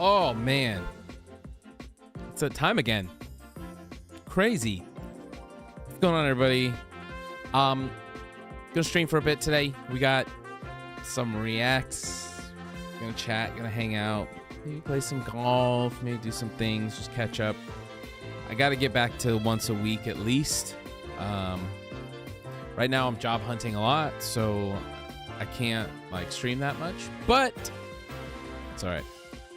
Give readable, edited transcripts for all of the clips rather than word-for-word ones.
Oh, man. It's that time again. Crazy. What's going on, everybody? Gonna stream for a bit today. We got some reacts. Gonna chat, gonna hang out. Maybe play some golf. Maybe do some things. Just catch up. I gotta get back to once a week at least. Right now I'm job hunting a lot, so I can't like stream that much, but it's all right.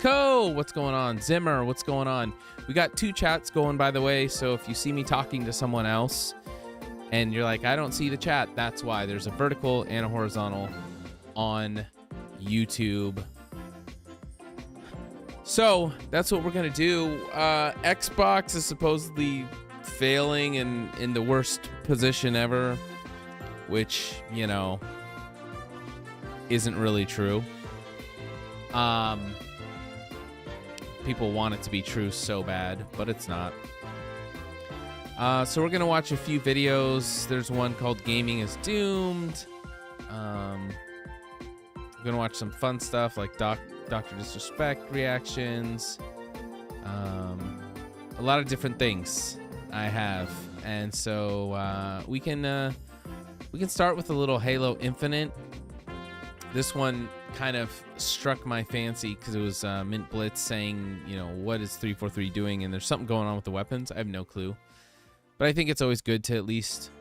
What's going on? Zimmer, what's going on? We got 2 chats going, by the way, so if you see me talking to someone else and you're like, I don't see the chat, that's why. There's a vertical and a horizontal on YouTube. So that's what we're gonna do. Xbox is supposedly failing and in the worst position ever, which, you know, isn't really true. People want it to be true so bad, but it's not. So we're gonna watch a few videos. There's one called Gaming is Doomed. We're gonna watch some fun stuff like Dr. Disrespect reactions. A lot of different things I have, and so we can start with a little Halo Infinite. This one kind of struck my fancy because it was Mint Blitz saying, you know, what is 343 doing? And there's something going on with the weapons. I have no clue. But I think it's always good to at least,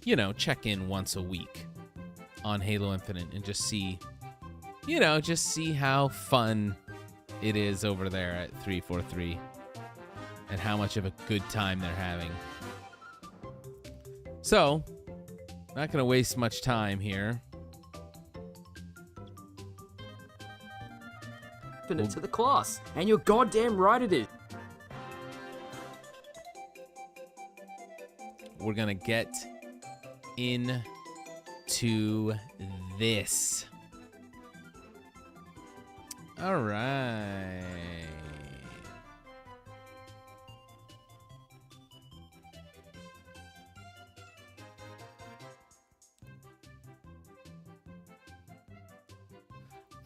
you know, check in once a week on Halo Infinite and just see, you know, just see how fun it is over there at 343 and how much of a good time they're having. So, not going to waste much time here. Infinite to the class, and you're goddamn right it is. We're gonna get into this. All right.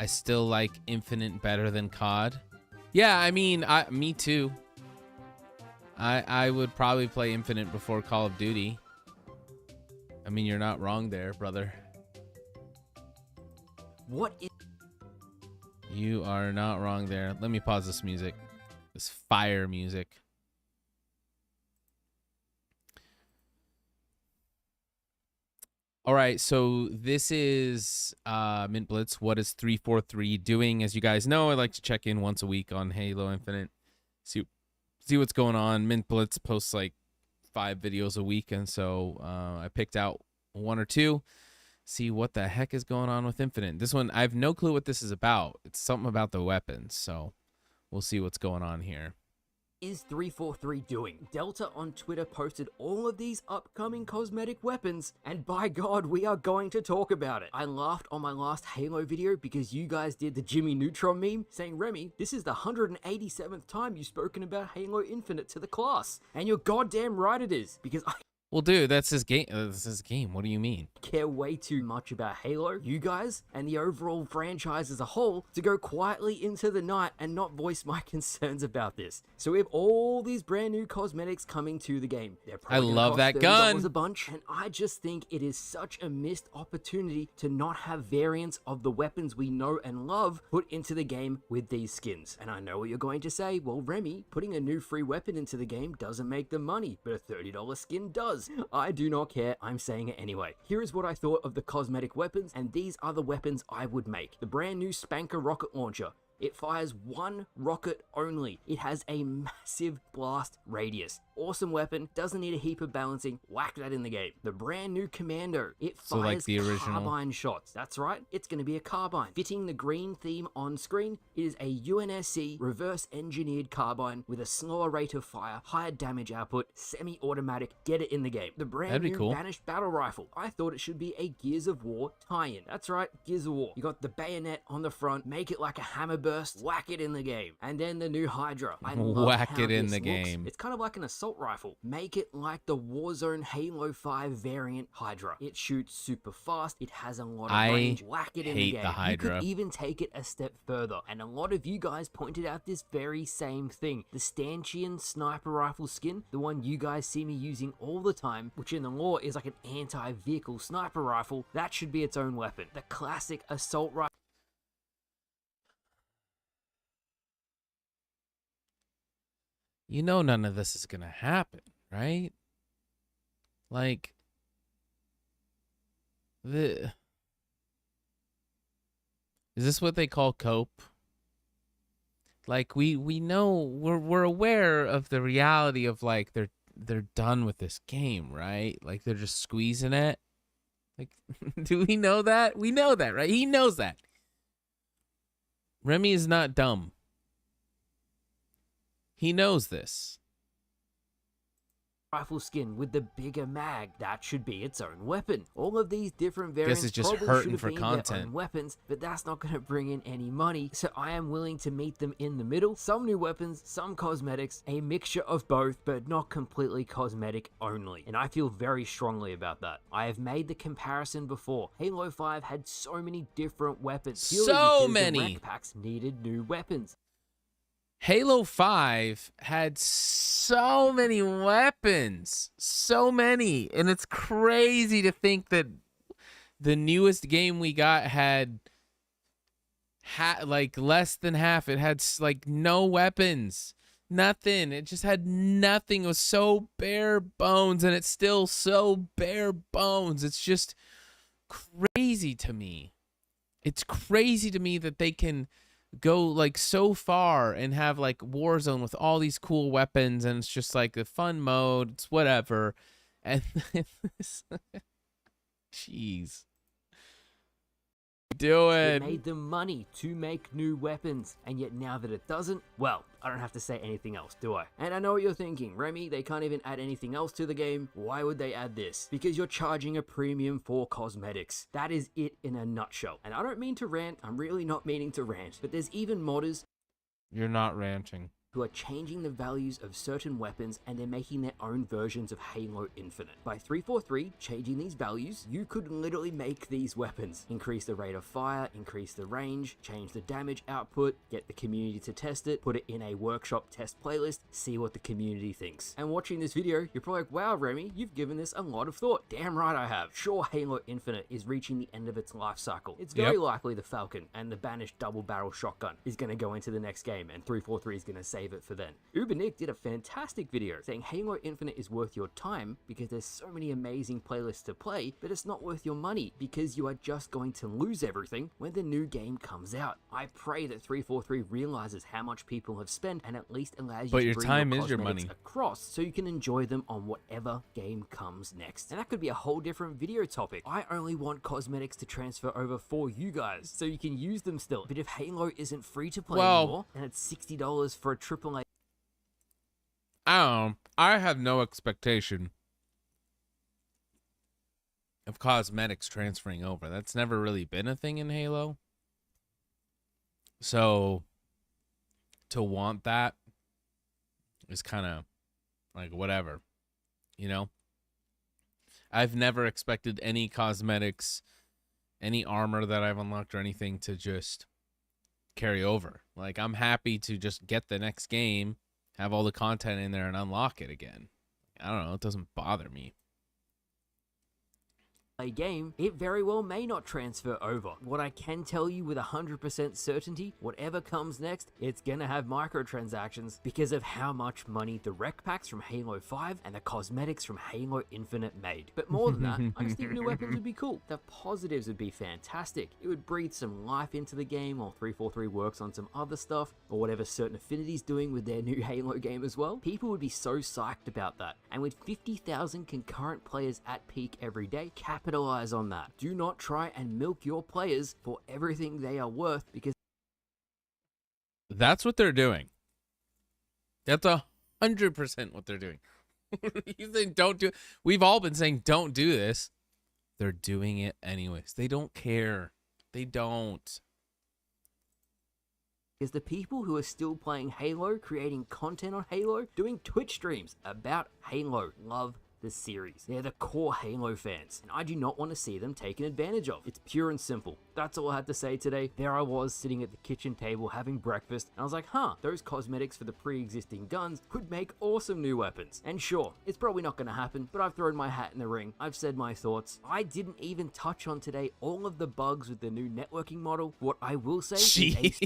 I still like Infinite better than COD. Yeah, I mean, me too. I would probably play Infinite before Call of Duty. I mean, you're not wrong there, brother. What is... You are not wrong there. Let me pause this music. This fire music. All right, so this is Mint Blitz. What is 343 doing? As you guys know, I like to check in once a week on Halo Infinite. See what's going on. Mint Blitz posts like 5 videos a week, and so I picked out 1 or 2. See what the heck is going on with Infinite. This one, I have no clue what this is about. It's something about the weapons, so we'll see what's going on here. Is 343 doing? Delta on Twitter posted all of these upcoming cosmetic weapons, and by God, we are going to talk about it. I laughed on my last Halo video because you guys did the Jimmy Neutron meme saying, Remy, this is the 187th time you've spoken about Halo Infinite to the class. And you're goddamn right it is, because I Well, dude, that's his game. That's his game. What do you mean? care way too much about Halo, you guys, and the overall franchise as a whole to go quietly into the night and not voice my concerns about this. So we have all these brand new cosmetics coming to the game. They're probably I love that $30 gun. a bunch, and I just think it is such a missed opportunity to not have variants of the weapons we know and love put into the game with these skins. And I know what you're going to say, well, Remy, putting a new free weapon into the game doesn't make them money, but a $30 skin does. I do not care, I'm saying it anyway. Here is what I thought of the cosmetic weapons, and these are the weapons I would make. The brand new Spanker rocket launcher. It fires 1 rocket only. It has a massive blast radius. Awesome weapon, doesn't need a heap of balancing, whack that in the game. The brand new Commando, it fires like the original carbine shots. That's right, it's going to be a carbine. Fitting the green theme on screen, it is a UNSC reverse engineered carbine with a slower rate of fire, higher damage output, semi-automatic, get it in the game. The brand new cool. Banished battle rifle, I thought it should be a Gears of War tie-in. That's right, Gears of War. You got the bayonet on the front, make it like a hammerburst first, whack it in the game. And then the new Hydra. I love Whack how it in this the looks. game. It's kind of like an assault rifle. Make it like the Warzone Halo 5 variant Hydra. It shoots super fast. It has a lot of range. Whack it in the hate game. the Hydra. You could even take it a step further. And a lot of you guys pointed out this very same thing. The stanchion sniper rifle skin, the one you guys see me using all the time, which in the lore is like an anti-vehicle sniper rifle, that should be its own weapon. The classic assault rifle. You know none of this is gonna happen, right? Like is this what they call cope? Like we know we're aware of the reality of like they're done with this game, right? Like they're just squeezing it. Like do we know that? We know that, right? He knows that. Remy is not dumb. He knows this. Rifle skin with the bigger mag, that should be its own weapon. All of these different variants it's just probably hurting should have for been their content. own weapons, but that's not going to bring in any money, so I am willing to meet them in the middle. Some new weapons, some cosmetics, a mixture of both, but not completely cosmetic only, and I feel very strongly about that. I have made the comparison before. Halo 5 had so many different weapons. Purely So because many! The rec packs needed new weapons. Halo 5 had so many weapons. So many. And it's crazy to think that the newest game we got had like less than half. It had like no weapons. Nothing. It just had nothing. It was so bare bones, and it's still so bare bones. It's just crazy to me. It's crazy to me that they can go like so far and have like Warzone with all these cool weapons, and it's just like a fun mode, it's whatever, and jeez, do It it. made them money to make new weapons, and yet now that it doesn't, well, I don't have to say anything else, do I? And I know what you're thinking, Remy, they can't even add anything else to the game. Why would they add this? Because you're charging a premium for cosmetics. That is it in a nutshell. And I don't mean to rant, I'm really not meaning to rant, but there's even modders You're not ranting. who are changing the values of certain weapons, and they're making their own versions of Halo Infinite. By 343 changing these values, you could literally make these weapons. Increase the rate of fire, increase the range, change the damage output, get the community to test it, put it in a workshop test playlist, see what the community thinks. And watching this video, you're probably like, wow Remy, you've given this a lot of thought. Damn right I have. Sure, Halo Infinite is reaching the end of its life cycle. It's very likely the Falcon and the banished double barrel shotgun is going to go into the next game, and 343 is going to save it for then. Uber Nick did a fantastic video saying Halo Infinite is worth your time because there's so many amazing playlists to play, but it's not worth your money because you are just going to lose everything when the new game comes out. I pray that 343 realizes how much people have spent and at least allows you But to your bring time your is your cosmetics money. across so you can enjoy them on whatever game comes next. And that could be a whole different video topic. I only want cosmetics to transfer over for you guys so you can use them still. But if Halo isn't free to play anymore and it's $60 for a AAA, I don't know. I have no expectation of cosmetics transferring over. That's never really been a thing in Halo. So to want that is kind of like whatever, you know? I've never expected any cosmetics, any armor that I've unlocked or anything to just carry over. Like I'm happy to just get the next game, have all the content in there, and unlock it again. I don't know. It doesn't bother me. game, it very well may not transfer over. What I can tell you with 100% certainty, whatever comes next, it's gonna have microtransactions because of how much money the rec packs from Halo 5 and the cosmetics from Halo Infinite made. But more than that, I just think new weapons would be cool. The positives would be fantastic. It would breathe some life into the game while 343 works on some other stuff, or whatever Certain Affinity's doing with their new Halo game as well. People would be so psyched about that. And with 50,000 concurrent players at peak every day, capitalize on that. Do not try and milk your players for everything they are worth, because that's what they're doing. That's 100% what they're doing. You think don't do it. We've all been saying don't do this. They're doing it anyways. They don't care. They don't. is the people who are still playing Halo, creating content on Halo, doing Twitch streams about Halo, love the series. They're the core Halo fans, and I do not want to see them taken advantage of. It's pure and simple. That's all I had to say today. There I was sitting at the kitchen table having breakfast, and I was like, those cosmetics for the pre-existing guns could make awesome new weapons. And sure, it's probably not going to happen, but I've thrown my hat in the ring. I've said my thoughts. I didn't even touch on today all of the bugs with the new networking model. What I will say is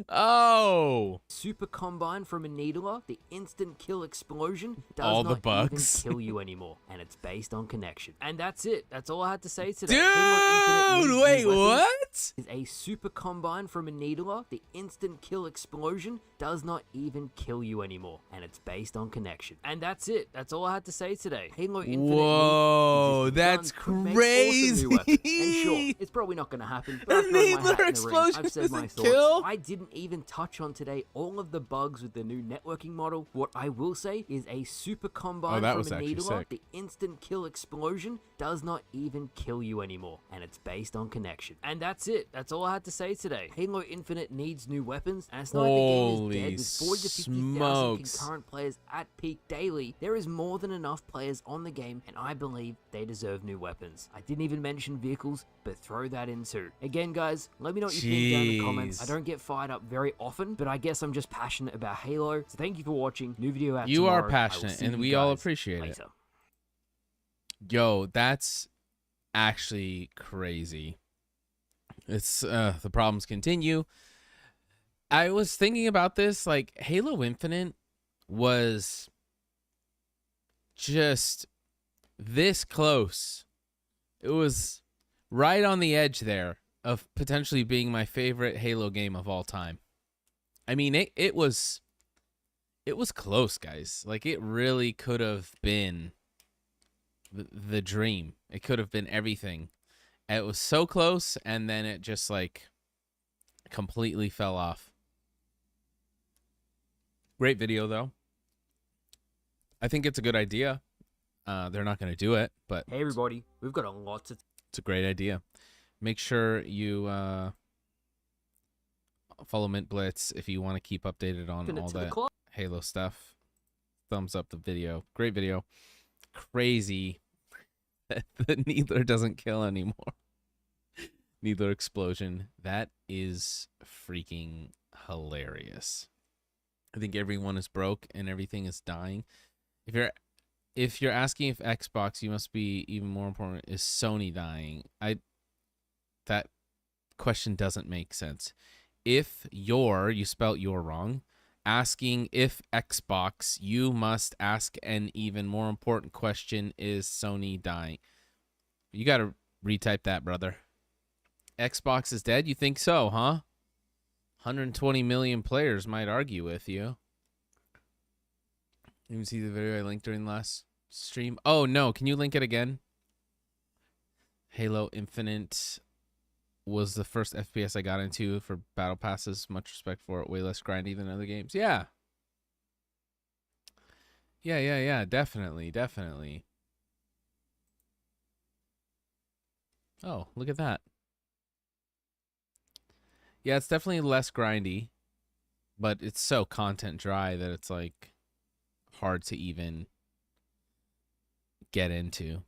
Oh, super combine from a needler, the instant kill explosion does all the not bugs even kill you anymore, and it's based on connection. And that's it. That's all I had to say today. Dude, wait, what? Is a super combine from a needler, the instant kill explosion does not even kill you anymore, and it's based on connection. And that's it. That's all I had to say today. Halo Infinite. Whoa, that's crazy. Awesome and sure, it's probably not going to happen, but I've thrown my hat in the ring. I've said my thoughts. Kill? I didn't even touch on today all of the bugs with the new networking model. What I will say is a super combine from a needler, the instant kill explosion does not even kill you anymore, and it's based on connection. And that's it. That's all I had to say today. Halo Infinite needs new weapons, and it's not like the game is dead. With 40 to 50,000 concurrent players at peak daily, there is more than enough players on the game, and I believe they deserve new weapons. I didn't even mention vehicles, but throw that in too. Again, guys, let me know what you think down in the comments. I don't get fired up very often, but I guess I'm just passionate about Halo. So thank you for watching. New video out tomorrow. You are passionate, and we all appreciate it. Yo, that's actually crazy. It's the problems continue. I was thinking about this, like Halo Infinite was just this close. It was right on the edge there of potentially being my favorite Halo game of all time. I mean, it was close, guys. Like, it really could have been the dream. It could have been everything. It was so close, and then it just, like, completely fell off. Great video, though. I think it's a good idea. They're not going to do it, but... Hey, everybody. We've got a lot to... It's a great idea. Make sure you follow Mint Blitz if you want to keep updated on all that Halo stuff. Thumbs up the video. Great video. Crazy that the Needler doesn't kill anymore. Needler explosion. That is freaking hilarious. I think everyone is broke and everything is dying. If you're asking if Xbox, you must be even more important. Is Sony dying? That question doesn't make sense. If you spelt your wrong, asking if Xbox, you must ask an even more important question: is Sony dying? You got to retype that, brother. Xbox is dead? You think so, huh? 120 million players might argue with you. You can see the video I linked during the last stream. Oh, no. Can you link it again? Halo Infinite was the first FPS I got into for battle passes. Much respect for it. Way less grindy than other games. Yeah. Yeah. Definitely. Oh, look at that. Yeah, it's definitely less grindy, but it's so content dry that it's like hard to even get into.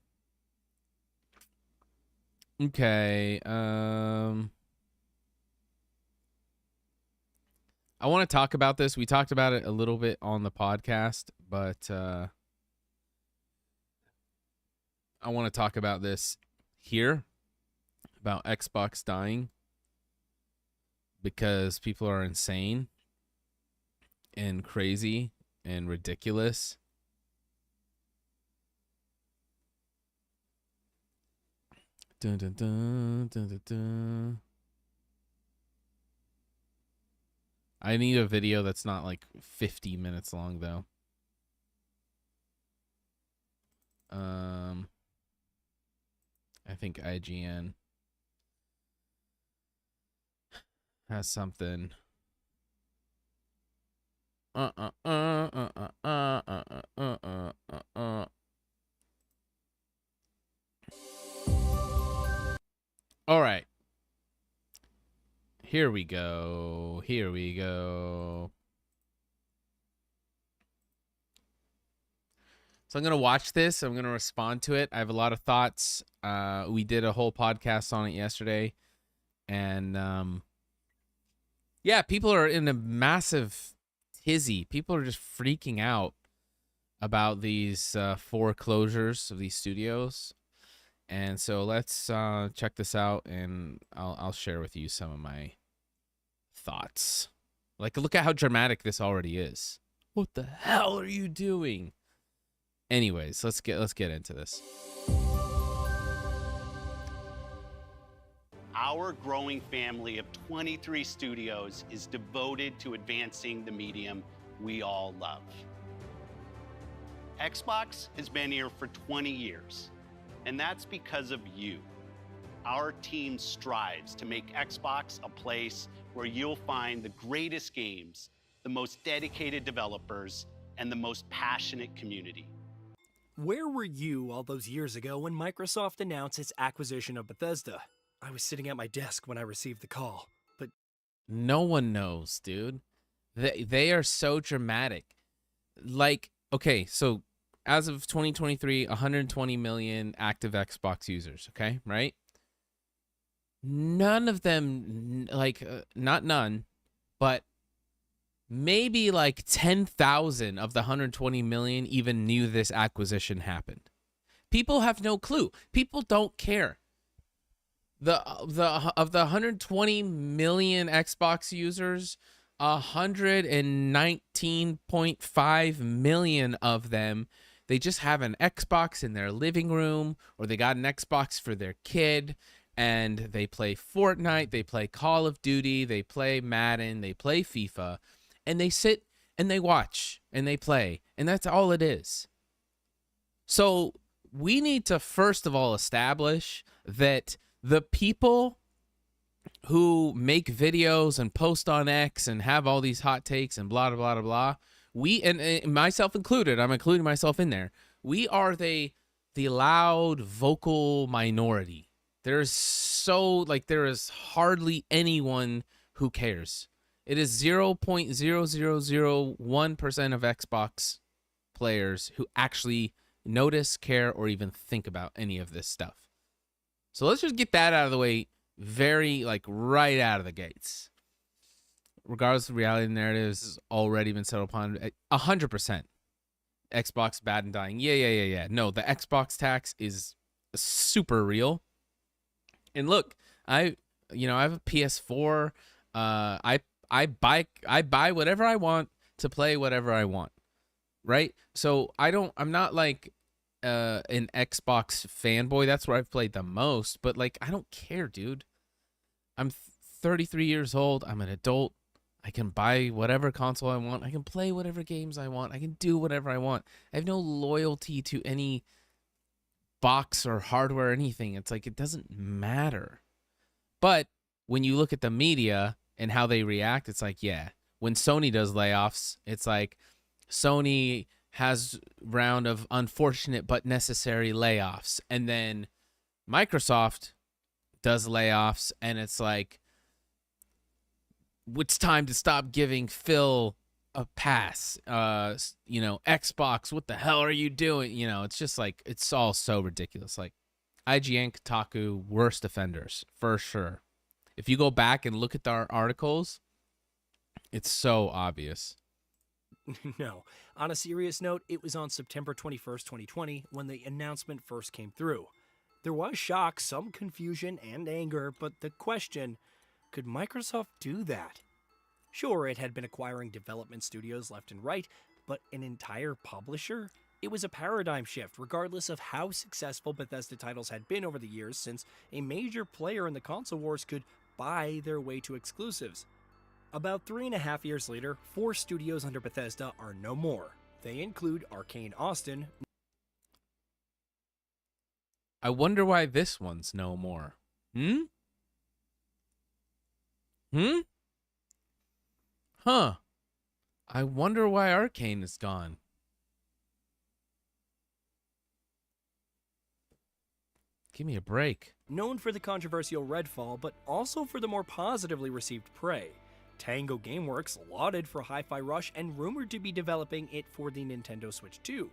Okay, I want to talk about this. We talked about it a little bit on the podcast, but I want to talk about this here, about Xbox dying, because people are insane and crazy and ridiculous. Dun, dun, dun, dun, dun, dun. I need a video that's not like 50 minutes long, though. I think IGN has something. All right. Here we go. Here we go. So I'm going to watch this. I'm going to respond to it. I have a lot of thoughts. We did a whole podcast on it yesterday. And yeah, people are in a massive tizzy. People are just freaking out about these foreclosures of these studios. And so let's check this out, and I'll share with you some of my thoughts. Like, look at how dramatic this already is. What the hell are you doing? Anyways, let's get into this. Our growing family of 23 studios is devoted to advancing the medium we all love. Xbox has been here for 20 years, and that's because of you. Our team strives to make Xbox a place where you'll find the greatest games, the most dedicated developers, and the most passionate community. Where were you all those years ago when Microsoft announced its acquisition of Bethesda? I was sitting at my desk when I received the call, but No one knows, dude. They are so dramatic. Like, okay, so as of 2023, 120 million active Xbox users, okay? Right? None of them, like, not none, but maybe like 10,000 of the 120 million even knew this acquisition happened. People have no clue. People don't care. Of the 120 million Xbox users, 119.5 million of them, they just have an Xbox in their living room, or they got an Xbox for their kid, and they play Fortnite, they play Call of Duty, they play Madden, they play FIFA, and they sit and they watch and they play, and that's all it is. So we need to first of all establish that the people who make videos and post on X and have all these hot takes and blah, blah, blah, blah, we, and myself included, I'm including myself in there, we are the loud, vocal minority. There is hardly anyone who cares. It is 0.0001% of Xbox players who actually notice, care, or even think about any of this stuff. So let's just get that out of the way right out of the gates. Regardless of reality narratives, has already been settled upon 100%. Xbox bad and dying. Yeah. No, the Xbox tax is super real. And look, I have a PS4. I buy whatever I want to play whatever I want. Right? So I'm not like an Xbox fanboy. That's where I've played the most, but like I don't care, dude. I'm 33 years old. I'm an adult. I can buy whatever console I want. I can play whatever games I want. I can do whatever I want. I have no loyalty to any box or hardware or anything. It's like it doesn't matter. But when you look at the media and how they react, it's like, yeah, when Sony does layoffs, it's like Sony has round of unfortunate but necessary layoffs. And then Microsoft does layoffs, and it's like, it's time to stop giving Phil a pass. Xbox, what the hell are you doing? It's just like, it's all so ridiculous. Like, IGN, Kotaku, worst offenders, for sure. If you go back and look at our articles, it's so obvious. no. On a serious note, it was on September 21st, 2020, when the announcement first came through. There was shock, some confusion, and anger, but the question, could Microsoft do that? Sure, it had been acquiring development studios left and right, but an entire publisher? It was a paradigm shift, regardless of how successful Bethesda titles had been over the years, since a major player in the console wars could buy their way to exclusives. About 3.5 years later, 4 studios under Bethesda are no more. They include Arcane Austin. I wonder why this one's no more. Huh. I wonder why Arcane is gone. Give me a break. Known for the controversial Redfall, but also for the more positively received Prey, Tango Gameworks lauded for Hi-Fi Rush and rumored to be developing it for the Nintendo Switch 2.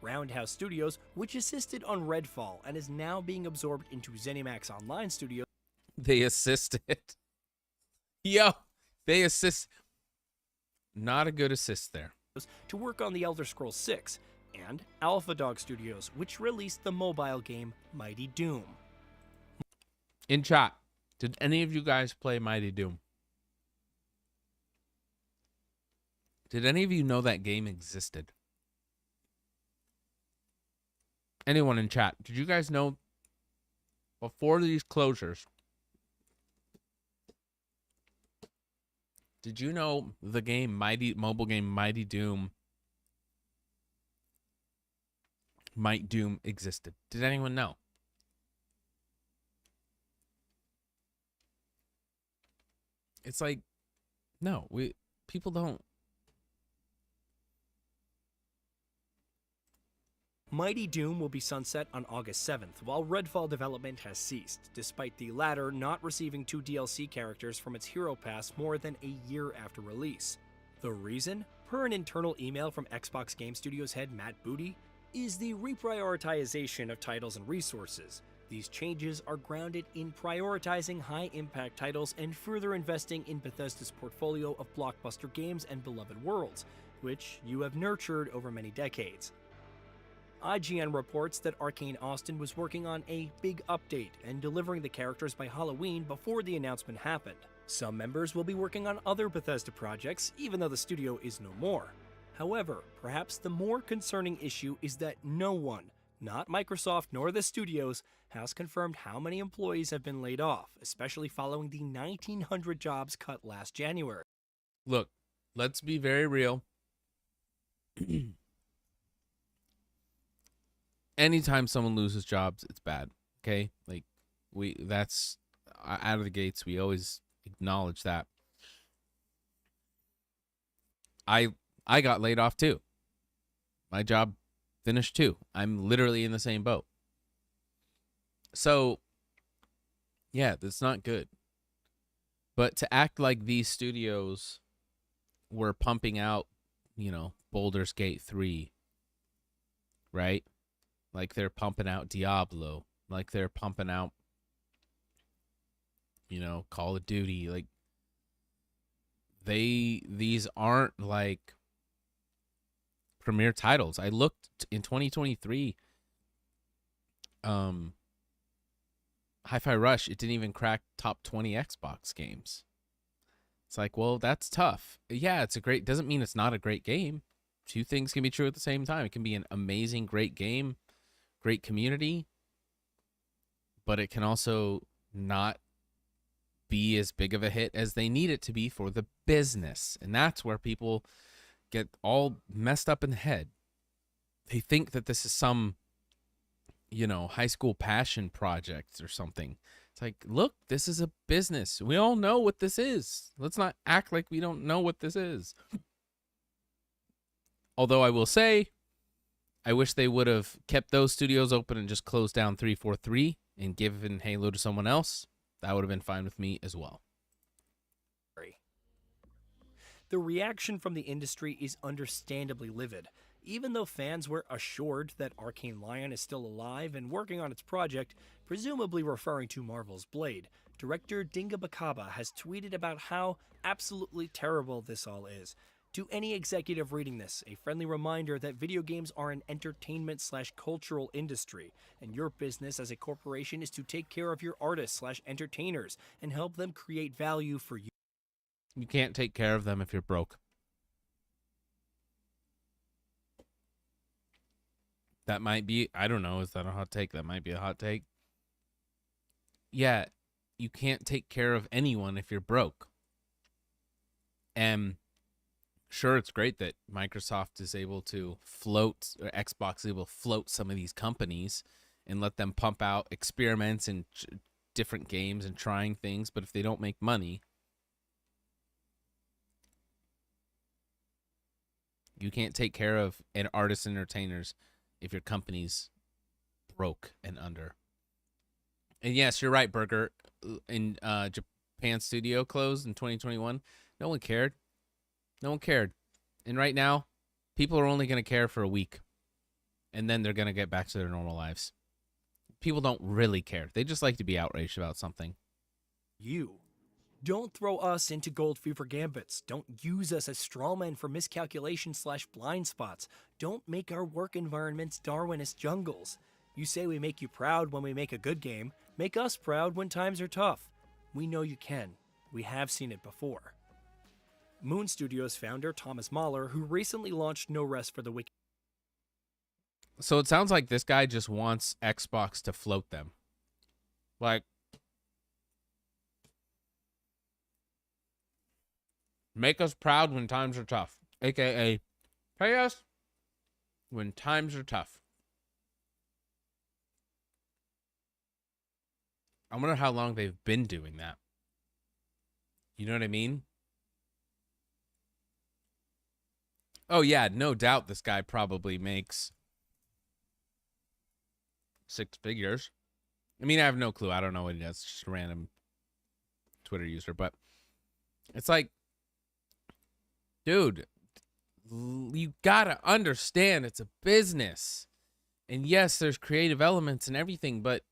Roundhouse Studios, which assisted on Redfall and is now being absorbed into ZeniMax Online Studios, They assisted. Yo, they assist. Not a good assist there. to work on The Elder Scrolls 6, and Alpha Dog Studios, which released the mobile game Mighty Doom. In chat, did any of you guys play Mighty Doom? Did any of you know that game existed? Anyone in chat, did you guys know before these closures, did you know the game mobile game Mighty Doom Might Doom existed? Did anyone know? It's like, no, people don't. Mighty Doom will be sunset on August 7th, while Redfall development has ceased, despite the latter not receiving 2 DLC characters from its Hero Pass more than a year after release. The reason, per an internal email from Xbox Game Studios head Matt Booty, is the reprioritization of titles and resources. These changes are grounded in prioritizing high-impact titles and further investing in Bethesda's portfolio of blockbuster games and beloved worlds, which you have nurtured over many decades. IGN reports that Arcane Austin was working on a big update and delivering the characters by Halloween before the announcement happened. Some members will be working on other Bethesda projects, even though the studio is no more. However, perhaps the more concerning issue is that no one, not Microsoft nor the studios, has confirmed how many employees have been laid off, especially following the 1,900 jobs cut last January. Look, let's be very real. Anytime someone loses jobs, it's bad. Okay? Like, that's out of the gates. We always acknowledge that. I got laid off too. My job finished too. I'm literally in the same boat. So, yeah, that's not good. But to act like these studios were pumping out, Baldur's Gate 3, right? Like they're pumping out Diablo, like they're pumping out, Call of Duty. Like these aren't like premier titles. I looked in 2023, Hi-Fi Rush, it didn't even crack top 20 Xbox games. It's like, well, that's tough. Yeah, it's doesn't mean it's not a great game. Two things can be true at the same time. It can be an amazing, great game, great community, but it can also not be as big of a hit as they need it to be for the business. And that's where people get all messed up in the head. They think that this is some, high school passion project or something. It's like, look, this is a business. We all know what this is. Let's not act like we don't know what this is. Although I will say, I wish they would have kept those studios open and just closed down 343 and given Halo to someone else. That would have been fine with me as well. The reaction from the industry is understandably livid. Even though fans were assured that Arcane Lion is still alive and working on its project, presumably referring to Marvel's Blade, director Dinga Bakaba has tweeted about how absolutely terrible this all is. To any executive reading this, a friendly reminder that video games are an entertainment/cultural industry, and your business as a corporation is to take care of your artists/entertainers and help them create value for you. You can't take care of them if you're broke. That might be, I don't know, is that a hot take? That might be a hot take. Yeah, you can't take care of anyone if you're broke. And sure, it's great that Microsoft is able to float, or Xbox is able to float some of these companies and let them pump out experiments and different games and trying things. But if they don't make money, you can't take care of artists and entertainers if your company's broke and under. And yes, you're right, Burger. In Japan studio closed in 2021. No one cared. No one cared. And right now, people are only going to care for a week. And then they're going to get back to their normal lives. People don't really care. They just like to be outraged about something. You. Don't throw us into gold fever gambits. Don't use us as strawmen for miscalculation/blind spots. Don't make our work environments Darwinist jungles. You say we make you proud when we make a good game. Make us proud when times are tough. We know you can. We have seen it before. Moon Studios founder Thomas Mahler, who recently launched No Rest for the Wicked. So it sounds like this guy just wants Xbox to float them. Like, make us proud when times are tough. AKA, pay us when times are tough. I wonder how long they've been doing that. You know what I mean? Oh, yeah, no doubt this guy probably makes 6 figures. I mean, I have no clue. I don't know what he does. Just a random Twitter user. But it's like, dude, you gotta understand it's a business. And yes, there's creative elements and everything, but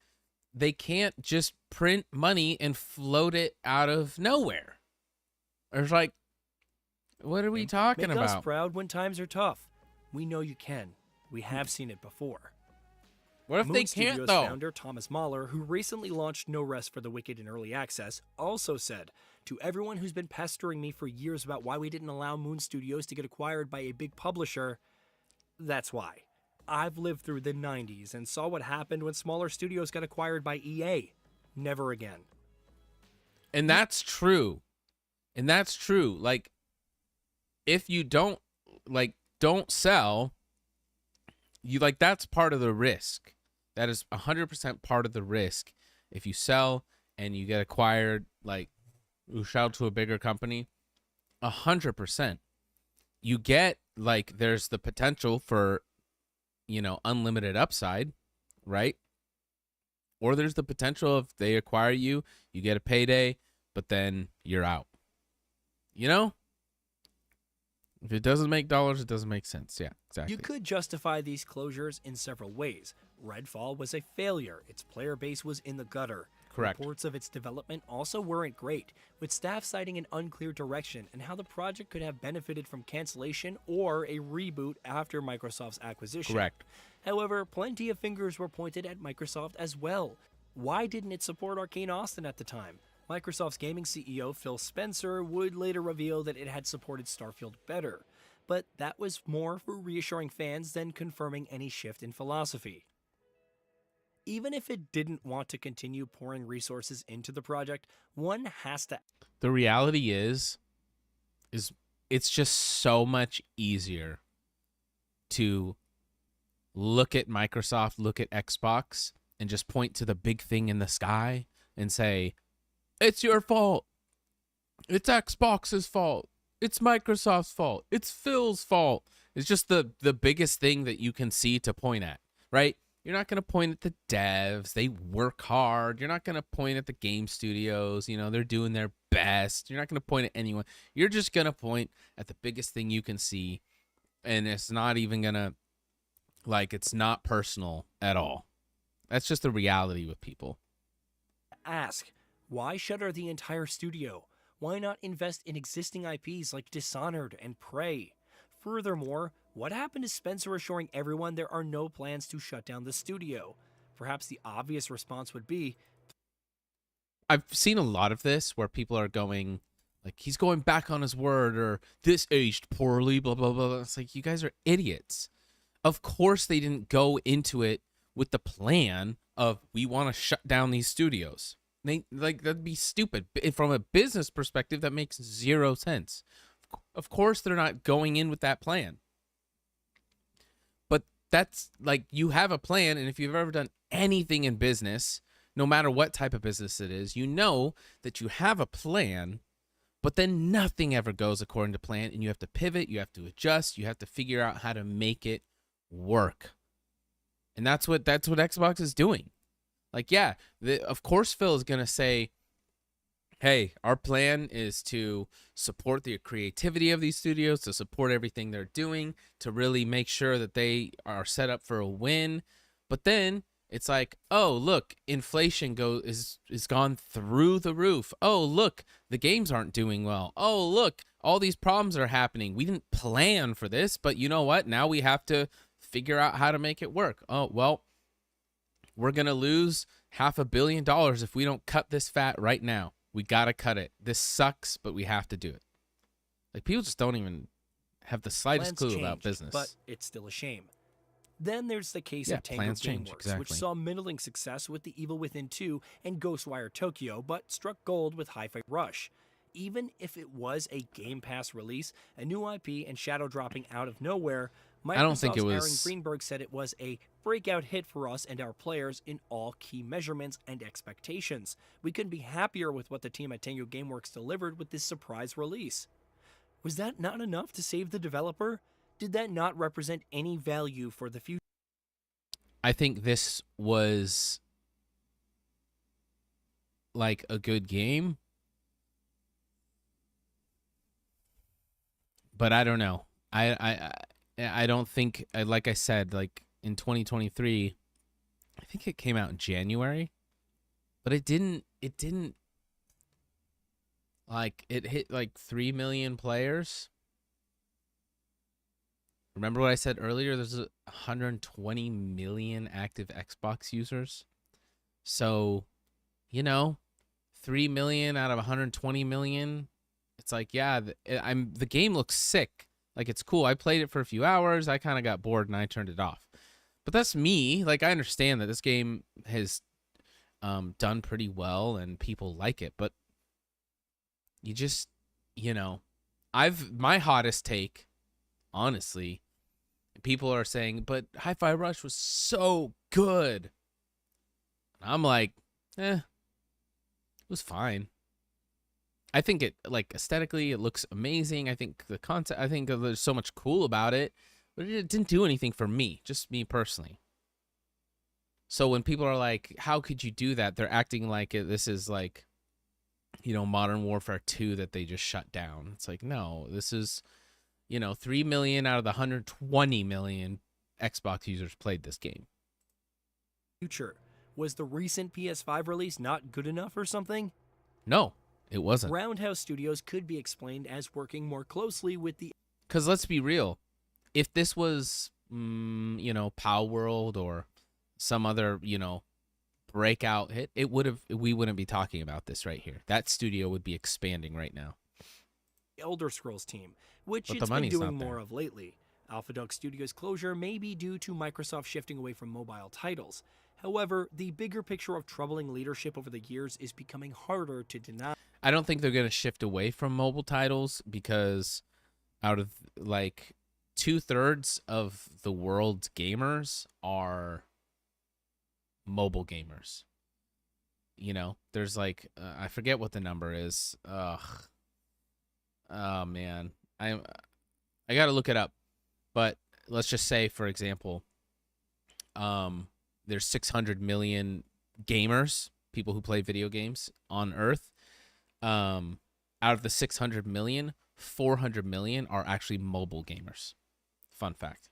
they can't just print money and float it out of nowhere. It's like, what are we talking about? Make us proud when times are tough. We know you can. We have seen it before. What if Moon they Studios can't, though? Founder Thomas Mahler, who recently launched No Rest for the Wicked in early access, also said, "To everyone who's been pestering me for years about why we didn't allow Moon Studios to get acquired by a big publisher, that's why. I've lived through the 90s and saw what happened when smaller studios got acquired by EA. Never again." And that's true. And that's true. Like, if you don't sell, you that's part of the risk. That is 100% part of the risk. If you sell and you get acquired, shout out to a bigger company, 100%. You get, there's the potential for, unlimited upside, right? Or there's the potential if they acquire you, you get a payday, but then you're out. If it doesn't make dollars, it doesn't make sense. Yeah, exactly. You could justify these closures in several ways. Redfall was a failure. Its player base was in the gutter. Correct. Reports of its development also weren't great, with staff citing an unclear direction and how the project could have benefited from cancellation or a reboot after Microsoft's acquisition. Correct. However, plenty of fingers were pointed at Microsoft as well. Why didn't it support Arcane Austin at the time? Microsoft's gaming CEO Phil Spencer would later reveal that it had supported Starfield better, but that was more for reassuring fans than confirming any shift in philosophy. Even if it didn't want to continue pouring resources into the project, one has to... The reality is it's just so much easier to look at Microsoft, look at Xbox, and just point to the big thing in the sky and say, it's your fault. It's Xbox's fault. It's Microsoft's fault. It's Phil's fault. It's just the biggest thing that you can see to point at, right? You're not going to point at the devs. They work hard. You're not going to point at the game studios. They're doing their best. You're not going to point at anyone. You're just going to point at the biggest thing you can see. And it's not even going to, it's not personal at all. That's just the reality with people. Ask, why shutter the entire studio? Why not invest in existing IPs like Dishonored and Prey? Furthermore, what happened to Spencer assuring everyone there are no plans to shut down the studio? Perhaps the obvious response would be... I've seen a lot of this where people are going, he's going back on his word, or this aged poorly, blah, blah, blah. It's like, you guys are idiots. Of course they didn't go into it with the plan of, we want to shut down these studios. That'd be stupid. From a business perspective, that makes zero sense. Of course they're not going in with that plan. But that's you have a plan, and if you've ever done anything in business, no matter what type of business it is, you know that you have a plan, but then nothing ever goes according to plan, and you have to pivot, you have to adjust, you have to figure out how to make it work. And that's what Xbox is doing. Like, yeah, of course Phil is going to say, hey, our plan is to support the creativity of these studios, to support everything they're doing, to really make sure that they are set up for a win. But then it's like, oh, look, inflation is gone through the roof. Oh, look, the games aren't doing well. Oh, look, all these problems are happening. We didn't plan for this, but you know what? Now we have to figure out how to make it work. Oh, well, we're going to lose $500 million if we don't cut this fat right now. We got to cut it. This sucks, but we have to do it. Like, people just don't even have the slightest Plans clue about changed, business. but it's still a shame. Then there's the case Yeah, of Tango plans change, Gameworks, exactly. which saw middling success with The Evil Within 2 and Ghostwire Tokyo, but struck gold with Hi-Fi Rush. Even if it was a Game Pass release, a new IP, and shadow dropping out of nowhere, Microsoft's I don't think it Aaron was- Greenberg said it was a breakout hit for us and our players in all key measurements and expectations. We couldn't be happier with what the team at Tango Gameworks delivered with this surprise release. Was that not enough to save the developer? Did that not represent any value for the future? I think this was like a good game, but I don't know. I don't think, like I said, like in 2023, I think it came out in January, but it didn't like, it hit like 3 million players. Remember what I said earlier? There's 120 million active Xbox users. So, 3 million out of 120 million. It's like, yeah, the game looks sick. Like, it's cool. I played it for a few hours. I kind of got bored and I turned it off. But that's me. Like, I understand that this game has done pretty well and people like it, but you just, my hottest take, honestly, people are saying, but Hi-Fi Rush was so good. I'm like, it was fine. I think it, like, aesthetically, it looks amazing. I think the concept, I think there's so much cool about it, but it didn't do anything for me, just me personally. So when people are like, how could you do that? They're acting like this is like, Modern Warfare 2 that they just shut down. It's like, no, this is, 3 million out of the 120 million Xbox users played this game. Future. Was the recent PS5 release not good enough or something? No, it wasn't. Roundhouse Studios could be explained as working more closely with the... Because let's be real. If this was, Pow World or some other, breakout hit, we wouldn't be talking about this right here. That studio would be expanding right now. Elder Scrolls team, which But it's the been money's doing not more there. of lately. AlphaDog Studios' closure may be due to Microsoft shifting away from mobile titles. However, the bigger picture of troubling leadership over the years is becoming harder to deny. I don't think they're going to shift away from mobile titles because out of, like, 2/3 of the world's gamers are mobile gamers. There's like, I forget what the number is. Ugh. Oh, man. I got to look it up. But let's just say, for example, there's 600 million gamers, people who play video games on Earth. Out of the 600 million, 400 million are actually mobile gamers. Fun fact.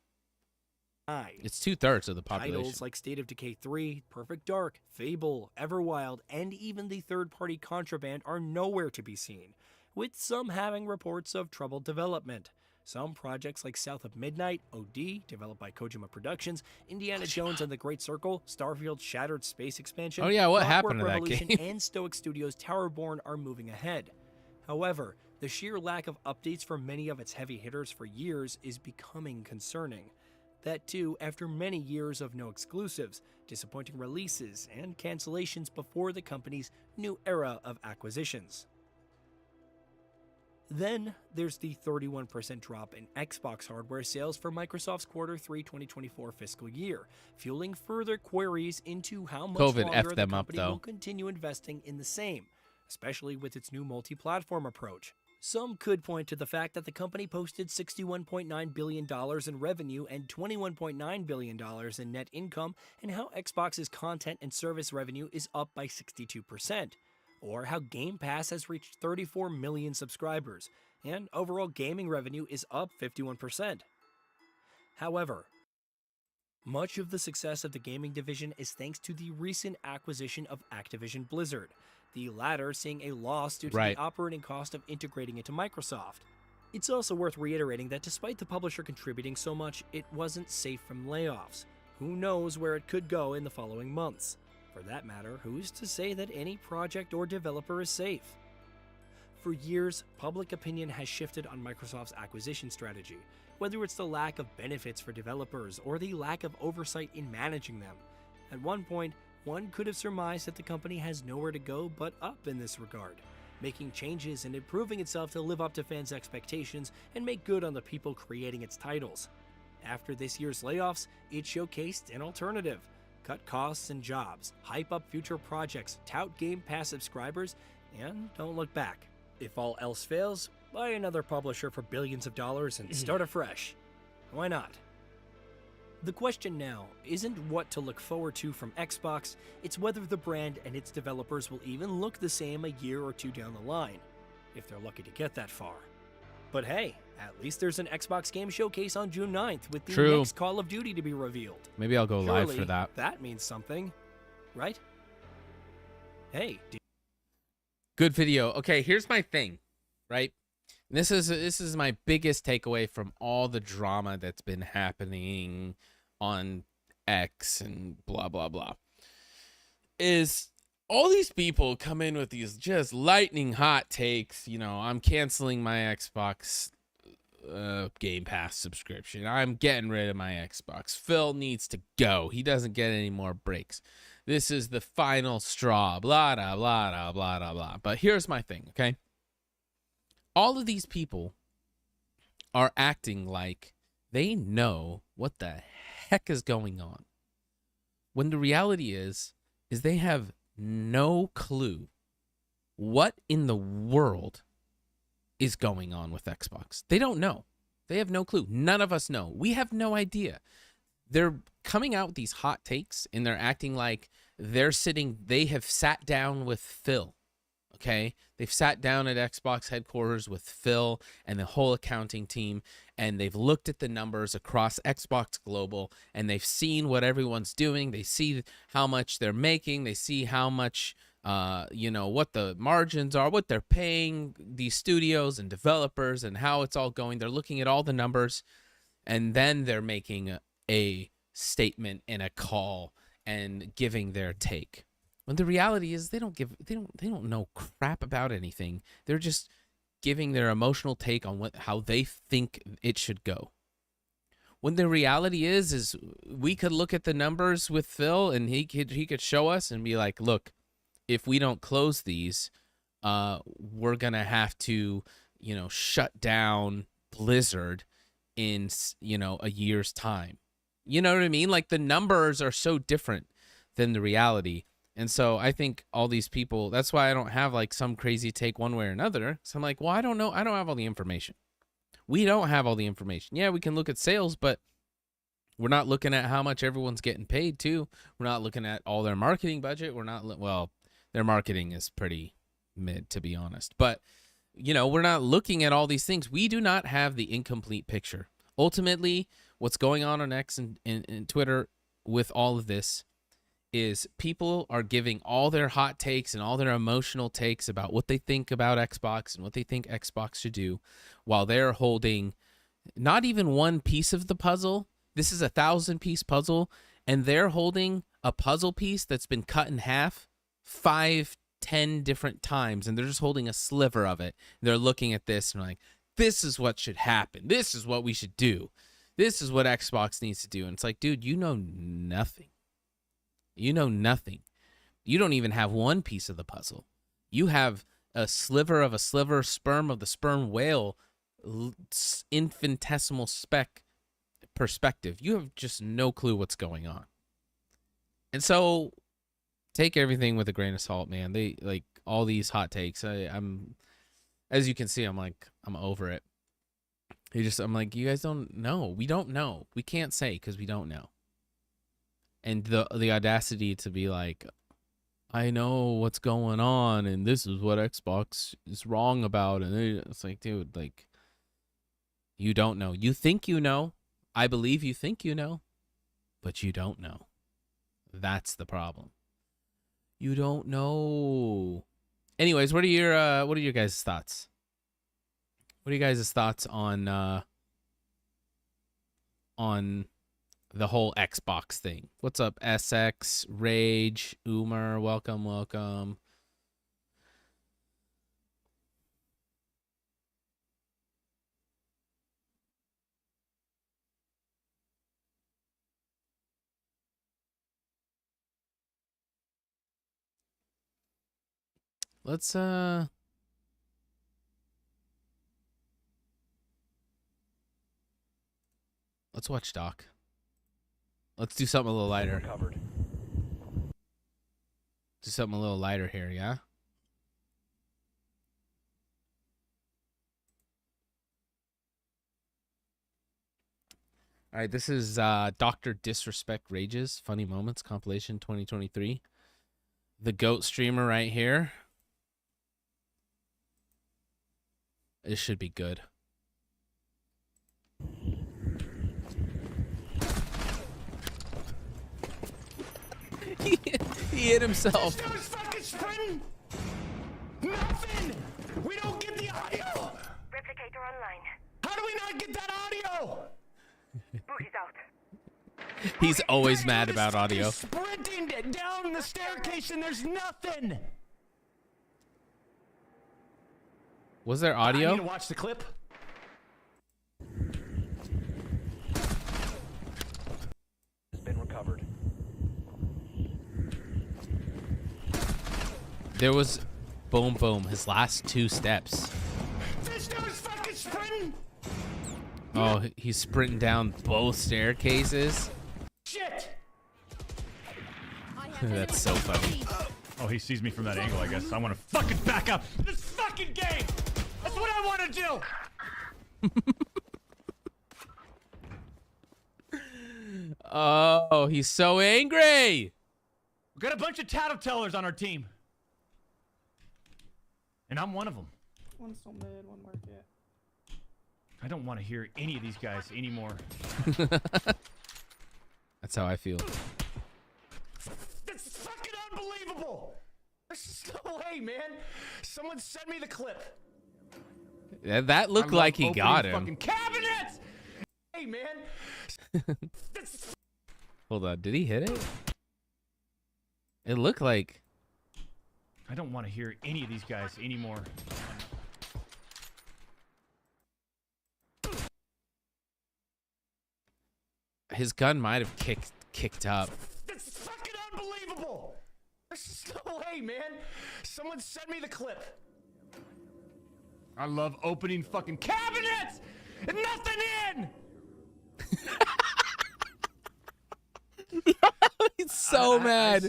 It's 2/3 of the population. Titles like State of Decay 3, Perfect Dark, Fable, Everwild, and even the third-party Contraband are nowhere to be seen, with some having reports of troubled development. Some projects like South of Midnight, OD, developed by Kojima Productions, Indiana Jones and the Great Circle, Starfield's Shattered Space Expansion, Oh, yeah, what Clockwork happened to that Revolution, game? and Stoic Studios' Towerborn are moving ahead. However, the sheer lack of updates for many of its heavy hitters for years is becoming concerning. That too, after many years of no exclusives, disappointing releases, and cancellations before the company's new era of acquisitions. Then, there's the 31% drop in Xbox hardware sales for Microsoft's Q3 2024 fiscal year, fueling further queries into how much COVID longer effed the them up, company though. will continue investing in the same, especially with its new multi-platform approach. Some could point to the fact that the company posted $61.9 billion in revenue and $21.9 billion in net income, and how Xbox's content and service revenue is up by 62%, or how Game Pass has reached 34 million subscribers, and overall gaming revenue is up 51%. However, much of the success of the gaming division is thanks to the recent acquisition of Activision Blizzard, the latter seeing a loss due to Right. the operating cost of integrating into Microsoft. It's also worth reiterating that despite the publisher contributing so much, it wasn't safe from layoffs. Who knows where it could go in the following months? For that matter, who's to say that any project or developer is safe? For years, public opinion has shifted on Microsoft's acquisition strategy, whether it's the lack of benefits for developers or the lack of oversight in managing them. At one point, one could have surmised that the company has nowhere to go but up in this regard, making changes and improving itself to live up to fans' expectations and make good on the people creating its titles. After this year's layoffs, it showcased an alternative: cut costs and jobs, hype up future projects, tout Game Pass subscribers, and don't look back. If all else fails, buy another publisher for billions of dollars and start afresh. Why not? The question now isn't what to look forward to from Xbox, it's whether the brand and its developers will even look the same a year or two down the line, if they're lucky to get that far. But hey, at least there's an Xbox game showcase on June 9th with the True. next Call of Duty to be revealed. Maybe I'll go live for Surely that. that means something, right? Hey, Good video. Okay, here's my thing, right? This is my biggest takeaway from all the drama that's been happening on X and blah blah blah. Is all these people come in with these just lightning hot takes. You know, I'm canceling my Xbox Game Pass subscription. I'm getting rid of my Xbox. Phil needs to go. He doesn't get any more breaks. This is the final straw. Blah blah blah blah blah blah blah. But here's my thing, okay? All of these people are acting like they know what the heck is going on, when the reality is they have no clue what in the world is going on with Xbox. They don't know. They have no clue. None of us know. We have no idea. They're coming out with these hot takes and they're acting like they have sat down with Phil. Okay, they've sat down at Xbox headquarters with Phil and the whole accounting team, and they've looked at the numbers across Xbox Global, and they've seen what everyone's doing. They see how much they're making. They see how much, what the margins are, what they're paying these studios and developers, and how it's all going. They're looking at all the numbers, and then they're making a statement and a call and giving their take. When the reality is they don't know crap about anything. They're just giving their emotional take on how they think it should go. When the reality is we could look at the numbers with Phil and he could show us and be like, look, if we don't close these, we're gonna have to, shut down Blizzard in, a year's time. You know what I mean? Like, the numbers are so different than the reality. And so I think all these people, that's why I don't have like some crazy take one way or another. So I'm like, well, I don't know. I don't have all the information. We don't have all the information. Yeah, we can look at sales, but we're not looking at how much everyone's getting paid too. We're not looking at all their marketing budget. Their marketing is pretty mid, to be honest. But, we're not looking at all these things. We do not have the incomplete picture. Ultimately, what's going on X and Twitter with all of this is people are giving all their hot takes and all their emotional takes about what they think about Xbox and what they think Xbox should do, while they're holding not even one piece of the puzzle. This is a 1,000-piece puzzle, and they're holding a puzzle piece that's been cut in half 5, 10 different times, and they're just holding a sliver of it. They're looking at this and like, this is what should happen. This is what we should do. This is what Xbox needs to do. And it's like, dude, you know nothing. You know nothing. You don't even have one piece of the puzzle. You have a sliver of a sliver, sperm of the sperm whale, infinitesimal speck perspective. You have just no clue what's going on. And so take everything with a grain of salt, man. They like all these hot takes. I'm As you can see, I'm like, I'm over it. I'm like, you guys don't know. We don't know. We can't say because we don't know. And the audacity to be like, I know what's going on, and this is what Xbox is wrong about, and it's like, dude, like, you don't know. You think you know. I believe you think you know, but you don't know. That's the problem. You don't know. Anyways, what are your guys' thoughts? What are you guys' thoughts on the whole Xbox thing? What's up, SX, Rage, Umar? Welcome, welcome. Let's watch Doc. Let's do something a little lighter. Do something a little lighter here, yeah? All right, this is Dr. Disrespect Rages Funny Moments compilation 2023. The GOAT streamer right here. This should be good. He hit himself. This dude's fucking sprinting. Nothing. We don't get the audio. Replicator online. How do we not get that audio? Boogie's out. He's always mad about audio. Sprinting down the staircase and there's nothing. Was there I audio? need to watch the clip. Has been recovered. There was boom boom, his last two steps. This dude's fucking sprinting. Oh, he's sprinting down both staircases. Shit. That's so funny. Oh, he sees me from that angle, I guess. I want to fucking back up. This fucking game. That's what I want to do. Oh, he's so angry. We've got a bunch of tattletellers on our team. And I'm one of them. One's still mid, one market. I don't want to hear any of these guys anymore. That's how I feel. That's fucking unbelievable. There's no way, man. Someone send me the clip. That looked like he got him. Fucking cabinets. Hey, man. That's Hold on, did he hit it? It looked like... I don't want to hear any of these guys anymore. His gun might have kicked up. That's fucking unbelievable. There's no way, man. Someone send me the clip. I love opening fucking Cabinets and nothing in. He's so mad.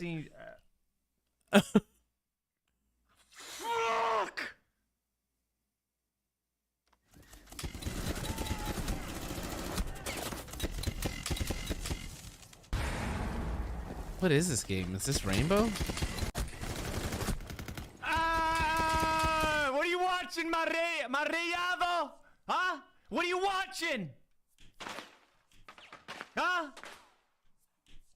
Fuck. What is this game? Is this Rainbow? What are you watching, Mariado? Huh? What are you watching? Huh?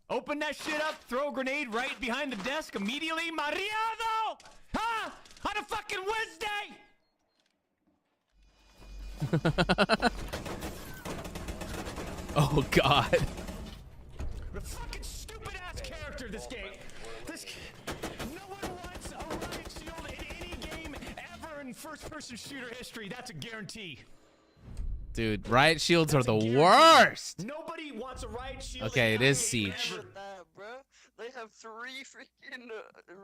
Open that shit up, throw a grenade right behind the desk immediately, Mariado! Huh? On a fucking Wednesday! Oh God. A fucking stupid ass character, this game. No one wants a riot shield in any game ever in first person shooter history. That's a guarantee. Dude, riot shields are That's a the guarantee. worst. Nobody wants a riot shield. Okay, in it is any game Siege. ever. Bro, they have 3 freaking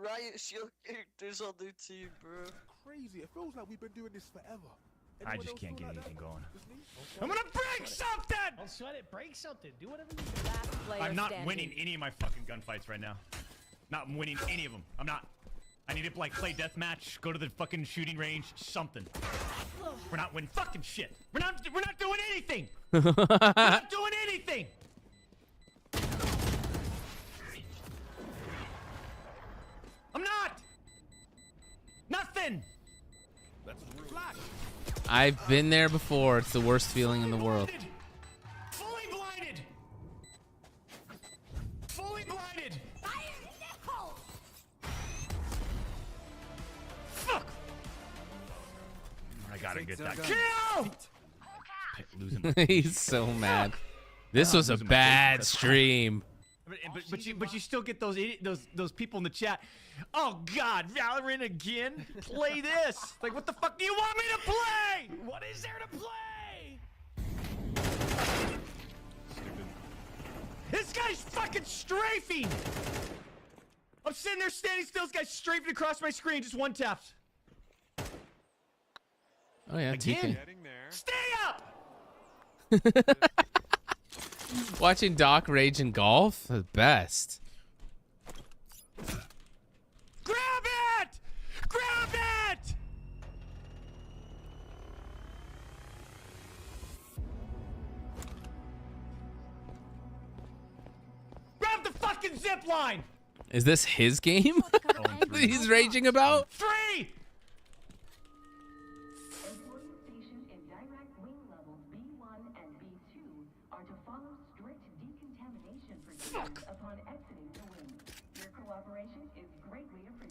riot shield characters on their team, bro. Crazy. It feels like we've been doing this forever. I just can't get anything going. I'm gonna break something! Don't sweat it. Break something. Do whatever you do. I'm not winning any of my fucking gunfights right now. Not winning any of them. I'm not. I need to like play deathmatch, go to the fucking shooting range, something. We're not winning fucking shit. We're not doing anything. We're not doing anything. I'm not. Nothing. I've been there before. It's the worst feeling in the world. Fully blinded. Fully blinded. Fuck. I gotta get that kill. Losing. He's so mad. This was a bad stream. But you still get those people in the chat. Oh God, Valorant again? Play this. Like, what the fuck do you want me to play? What is there to play? This guy's fucking strafing. I'm sitting there standing still. This guy's strafing across my screen. Just one tap. Oh yeah, Again. TK. Stay up. Watching Doc rage in golf, the best. Grab it! Grab it! Grab the fucking zip line! Is this his game that he's raging about? 3!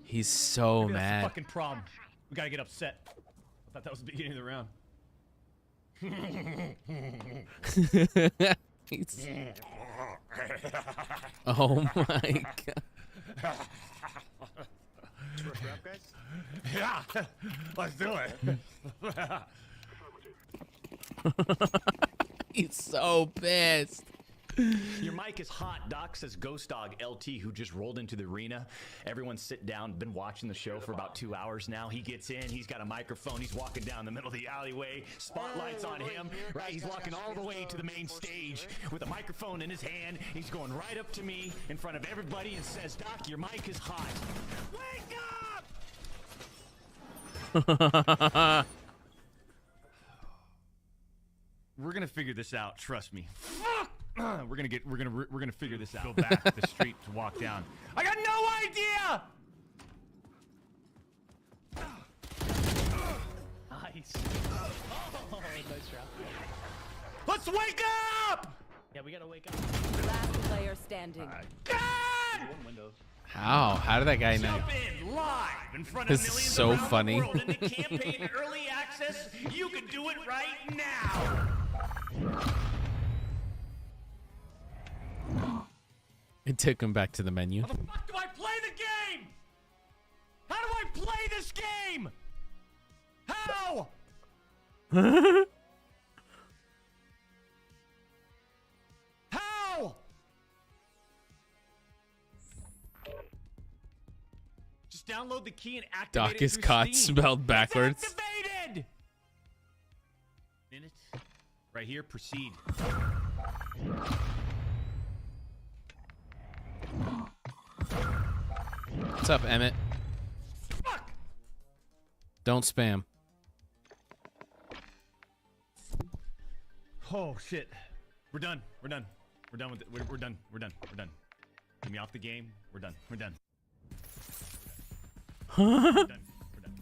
He's so Maybe that's the mad. fucking problem. We gotta get upset. I thought that was the beginning of the round. He's... Oh my god. Yeah, let's do it. He's so pissed. Your mic is hot, Doc, says Ghost Dog LT, who just rolled into the arena. Everyone sit down, been watching the show for about 2 hours now. He gets in, he's got a microphone, he's walking down the middle of the alleyway, spotlights on him, right? He's walking all the way to the main stage with a microphone in his hand. He's going right up to me in front of everybody and says, Doc, your mic is hot. Wake up! We're gonna figure this out, trust me. We're gonna figure this out. Go back to the street to walk down. I got no idea. Nice. Oh, nice drop. Let's wake up! Yeah, we gotta wake up. Last player standing. God! One window. How did that guy know? Jump in live in front This of is millions so around funny. the world in the campaign early access. You can do it right now. It took him back to the menu. How the fuck do I play the game? How do I play this game? How? How? Just download the key and activate Doc it is through caught Steam. spelled backwards. It's activated! Minute. Right here, proceed. What's up, Emmett? Fuck! Don't spam. Oh shit. We're done. We're done. We're done with it. We're done. We're done. We're done. Get me off the game. We're done. We're done. We're done. We're done.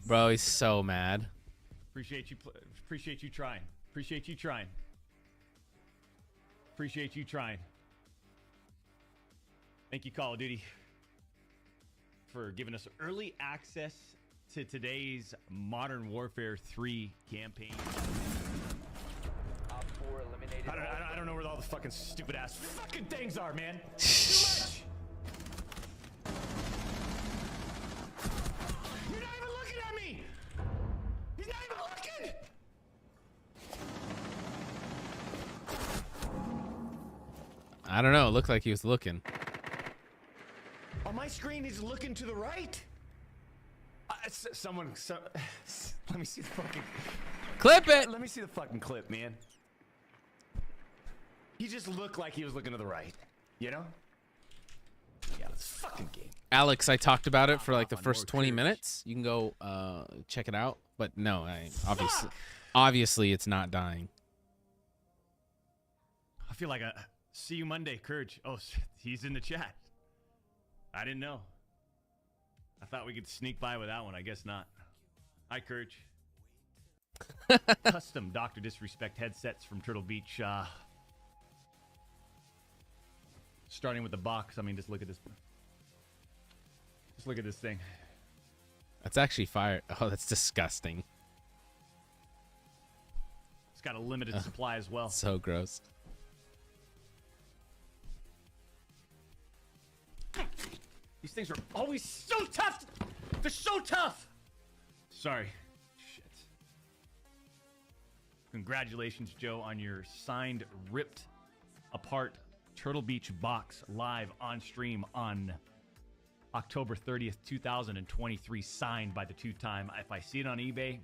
Bro, he's so mad. Appreciate you. Appreciate you trying. Appreciate you trying. Appreciate you trying. Thank you, Call of Duty, for giving us early access to today's Modern Warfare 3 campaign. I don't know where all the fucking stupid ass fucking things are, man. Too much. You're not even looking at me. He's not even looking. I don't know. It looked like he was looking. On my screen, he's looking to the right. Let me see the fucking... Clip it! Let me see the fucking clip, man. He just looked like he was looking to the right, you know? Yeah, let's this fucking game. Alex, I talked about it for like the first 20 minutes. You can go check it out. But no, obviously it's not dying. I feel like see you Monday, Courage. Oh, he's in the chat. I didn't know. I thought we could sneak by with that one. I guess not. Hi, Courage. Custom Dr. Disrespect headsets from Turtle Beach. Starting with the box. I mean, just look at this. Just look at this thing. That's actually fire. Oh, that's disgusting. It's got a limited supply as well. So gross. These things are always so tough. They're so tough. Sorry. Shit. Congratulations, Joe, on your signed, ripped apart Turtle Beach box live on stream on October 30th, 2023, signed by the two-time. If I see it on eBay,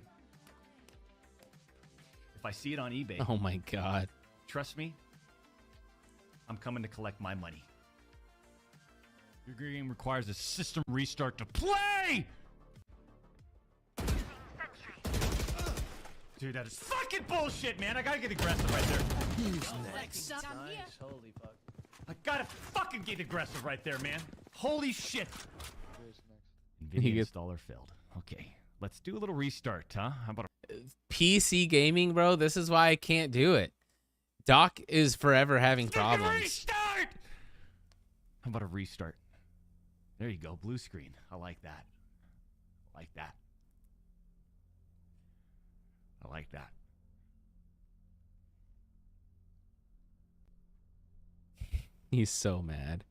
Oh my God. Trust me, I'm coming to collect my money. Your game requires a system restart to play! Dude, that is fucking bullshit, man. I gotta get aggressive right there. Who's next? Nice. Holy fuck. I gotta fucking get aggressive right there, man. Holy shit. NVIDIA installer failed. Okay, let's do a little restart, huh? How about PC gaming, bro? This is why I can't do it. Doc is forever having problems. Restart! How about a restart? There you go, blue screen. I like that. I like that. I like that. He's so mad.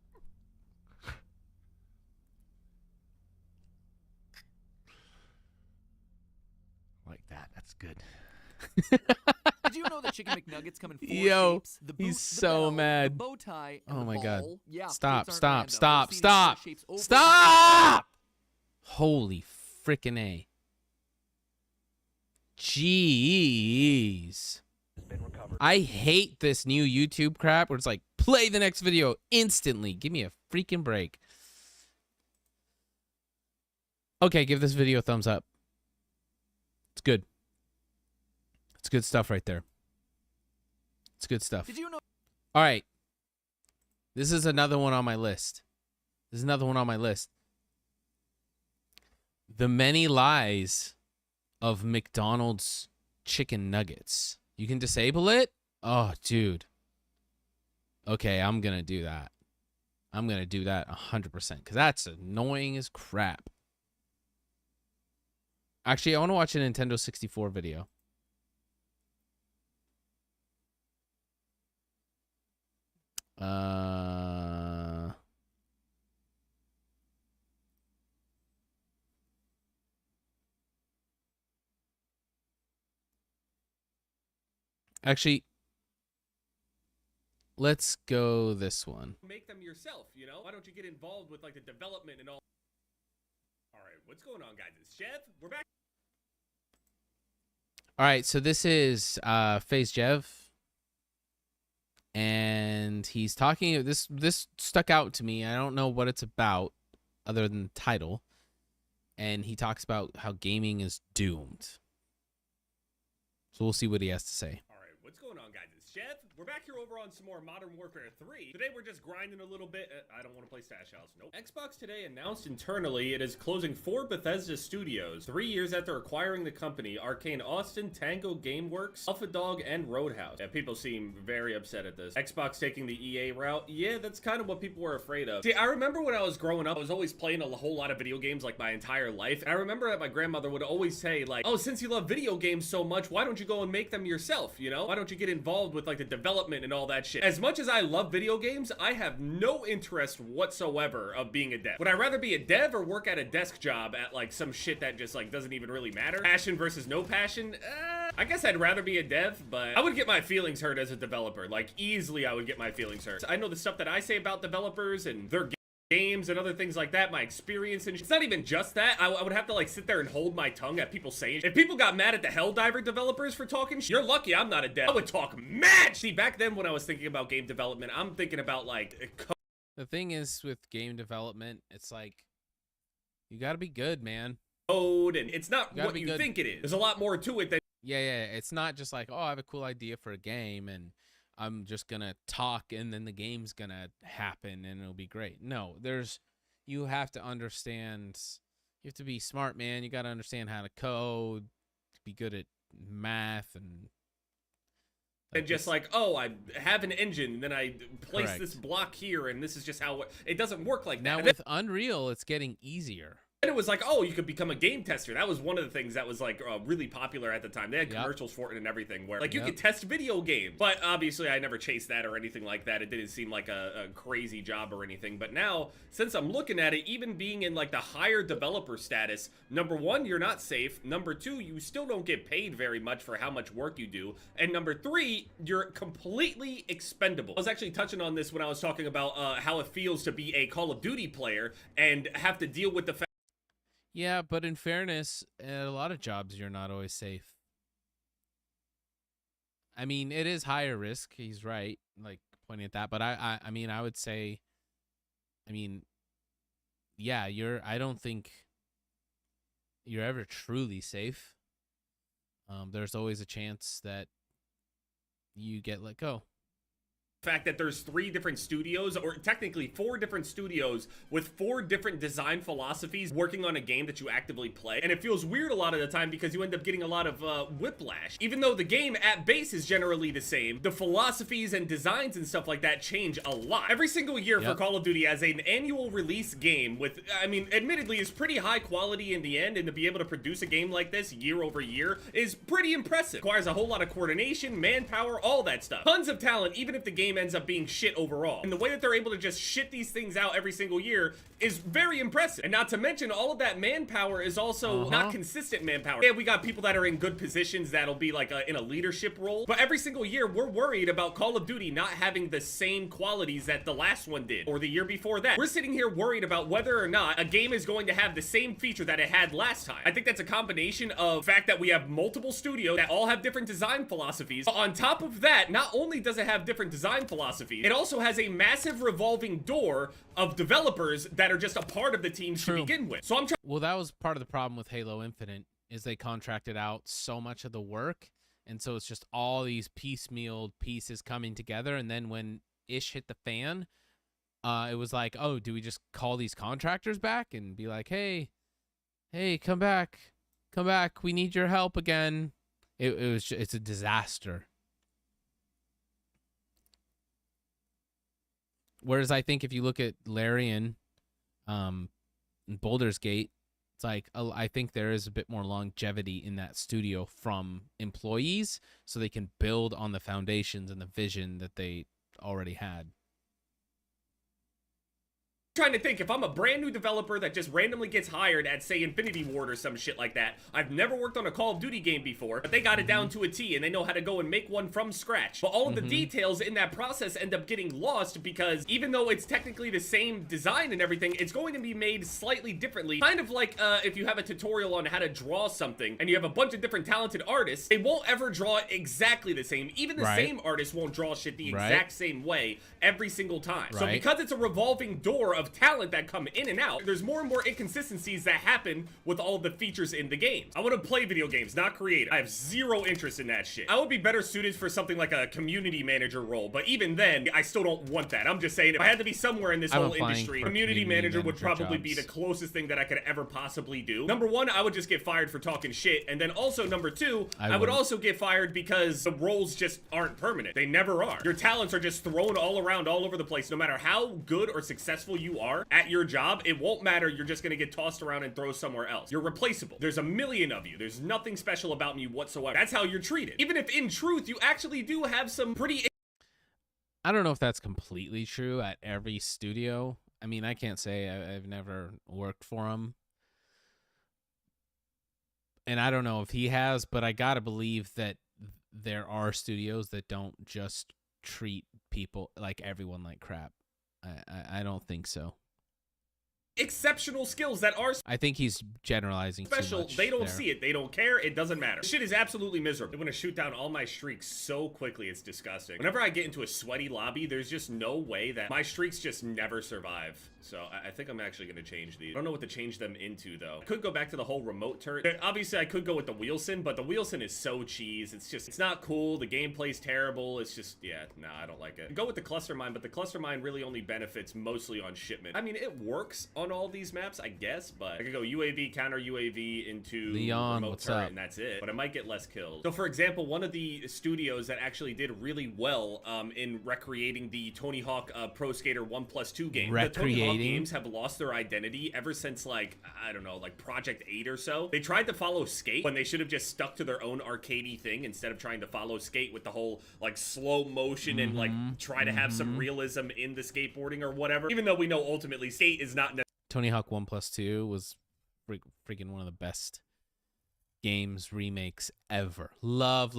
Like that. That's good. Did you know that chicken McNuggets come in 4 Yo, shapes? The boot, he's the so bell, mad. The bow tie, and Oh the my ball. God. Yeah, Stop, shapes stop, aren't stop, random. You'll stop, see these shapes over stop! Holy frickin' A. Jeez. I hate this new YouTube crap where it's like, play the next video instantly. Give me a freaking break. Okay, give this video a thumbs up. It's good. It's good stuff right there. It's good stuff. Did you know? All right. This is another one on my list. The many lies of McDonald's chicken nuggets. You can disable it? Oh, dude. Okay, I'm going to do that. I'm going to do that 100% because that's annoying as crap. Actually, I want to watch a Nintendo 64 video. Actually, let's go this one. Make them yourself, you know? Why don't you get involved with like the development and all? All right, what's going on, guys? It's Chev. We're back. All right, so this is FaZe Jev, and he's talking. This stuck out to me. I don't know what it's about, other than the title. And he talks about how gaming is doomed. So we'll see what he has to say. All right, what's going on, guys? It's Chev. We're back here over on some more Modern Warfare 3. Today we're just grinding a little bit. I don't want to play Stash House. Nope. Xbox today announced internally it is closing 4 Bethesda studios 3 years after acquiring the company Arcane Austin, Tango Gameworks, Alpha Dog, and Roadhouse. Yeah, people seem very upset at this. Xbox taking the EA route. Yeah, that's kind of what people were afraid of. See, I remember when I was growing up, I was always playing a whole lot of video games like my entire life. And I remember that my grandmother would always say like, oh, since you love video games so much, why don't you go and make them yourself, you know? Why don't you get involved with like the development and all that shit? As much as I love video games, I have no interest whatsoever of being a dev. Would I rather be a dev or work at a desk job at like some shit that just like doesn't even really matter? Passion versus no passion? I guess I'd rather be a dev, but I would get my feelings hurt as a developer. Like easily I would get my feelings hurt. I know the stuff that I say about developers and their games and other things like that, my experience, and it's not even just that. I would have to like sit there and hold my tongue at people saying. If people got mad at the Helldiver developers for talking you're lucky I'm not a dev. I would talk mad. See, back then when I was thinking about game development, I'm thinking about like The thing is with game development, it's like you got to be good, man. And it's not You gotta what be you good. think it is. There's a lot more to it than Yeah. It's not just like, oh, I have a cool idea for a game and I'm just gonna talk and then the game's gonna happen and it'll be great. No, you have to understand. You have to be smart, man. You got to understand how to code, be good at math, and just like, oh, I have an engine, and then I place Correct. this block here, and this is just how it doesn't work like that. Now And with Unreal, it's getting easier. then it was like, oh, you could become a game tester. That was one of the things that was like really popular at the time. They had Yep. commercials for it and everything where like you Yep. could test video games. But obviously I never chased that or anything like that. It didn't seem like a crazy job or anything. But now, since I'm looking at it, even being in like the higher developer status, number one, you're not safe. Number two, you still don't get paid very much for how much work you do. And number three, you're completely expendable. I was actually touching on this when I was talking about how it feels to be a Call of Duty player and have to deal with the fact. Yeah, but in fairness, at a lot of jobs, you're not always safe. I mean, it is higher risk. He's right, like pointing at that. But I mean, I would say, I mean, yeah, I don't think you're ever truly safe. There's always a chance that you get let go. Fact that there's 3 different studios, or technically 4 different studios with 4 different design philosophies working on a game that you actively play, and it feels weird a lot of the time because you end up getting a lot of whiplash. Even though the game at base is generally the same, the philosophies and designs and stuff like that change a lot. Every single year for Call of Duty as an annual release game with, I mean, admittedly is pretty high quality in the end, and to be able to produce a game like this year over year is pretty impressive. Requires a whole lot of coordination, manpower, all that stuff. Tons of talent, even if the game ends up being shit overall. And the way that they're able to just shit these things out every single year is very impressive. And not to mention, all of that manpower is also not consistent manpower. Yeah, we got people that are in good positions that'll be like in a leadership role, but every single year we're worried about Call of Duty not having the same qualities that the last one did, or the year before that. We're sitting here worried about whether or not a game is going to have the same feature that it had last time. I think that's a combination of the fact that we have multiple studios that all have different design philosophies. But on top of that, not only does it have different design philosophies, it also has a massive revolving door of developers that are just a part of the teams to begin with. So I'm trying. Well, that was part of the problem with Halo Infinite, is they contracted out so much of the work, and so it's just all these piecemeal pieces coming together, and then when ish hit the fan, it was like, oh, do we just call these contractors back and be like, hey, come back, we need your help again. It's a disaster. Whereas I think if you look at Larian, Baldur's Gate, it's like I think there is a bit more longevity in that studio from employees, so they can build on the foundations and the vision that they already had. Trying to think, if I'm a brand new developer that just randomly gets hired at, say, Infinity Ward or some shit like that. I've never worked on a Call of Duty game before, but they got it down to a T and they know how to go and make one from scratch. But all of the details in that process end up getting lost because even though it's technically the same design and everything, it's going to be made slightly differently. Kind of like if you have a tutorial on how to draw something and you have a bunch of different talented artists, they won't ever draw it exactly the same. Even the same artist won't draw shit the exact same way every single time. So because it's a revolving door of talent that come in and out, there's more and more inconsistencies that happen with all of the features in the games. I want to play video games, not create. I have zero interest in that shit. I would be better suited for something like a community manager role, but even then, I still don't want that. I'm just saying, if I had to be somewhere in this whole industry, community manager would probably be the closest thing that I could ever possibly do. Number one, I would just get fired for talking shit, and then also number two, I would also get fired because the roles just aren't permanent. They never are. Your talents are just thrown all around, all over the place. No matter how good or successful you are at your job, it won't matter. You're just gonna get tossed around and thrown somewhere else. You're replaceable. There's a million of you. There's nothing special about you whatsoever. That's how you're treated. Even if in truth, you actually do have some pretty... I don't know if that's completely true at every studio. I mean, I can't say. I've never worked for him. And I don't know if he has, but I gotta believe that there are studios that don't just treat people like everyone like crap. I don't think so. exceptional skills that are I think he's generalizing too special. much They don't there. see it. They don't care. It doesn't matter. This shit is absolutely miserable. I'm gonna shoot down all my streaks so quickly. It's disgusting. Whenever I get into a sweaty lobby, there's just no way that my streaks just never survive. So I think I'm actually gonna change these. I don't know what to change them into though. I could go back to the whole remote turn. Obviously I could go with the Wheelson, but the Wheelson is so cheese. It's not cool. The gameplay's terrible. It's just, yeah, nah, I don't like it. Go with the cluster mine, but the cluster mine really only benefits mostly on shipment. I mean, it works on all these maps, I guess, but I could go UAV, counter UAV into Leon, remote what's turret, up? and that's it. But I might get less kills. So for example, one of the studios that actually did really well in recreating the Tony Hawk Pro Skater 1+2 game. The Tony Hawk games have lost their identity ever since, like, I don't know, like Project 8 or so. They tried to follow Skate when they should have just stuck to their own arcadey thing instead of trying to follow Skate with the whole like slow motion and like try to have some realism in the skateboarding or whatever. Even though we know ultimately Skate is not Tony Hawk 1+2 was freaking one of the best games remakes ever. Love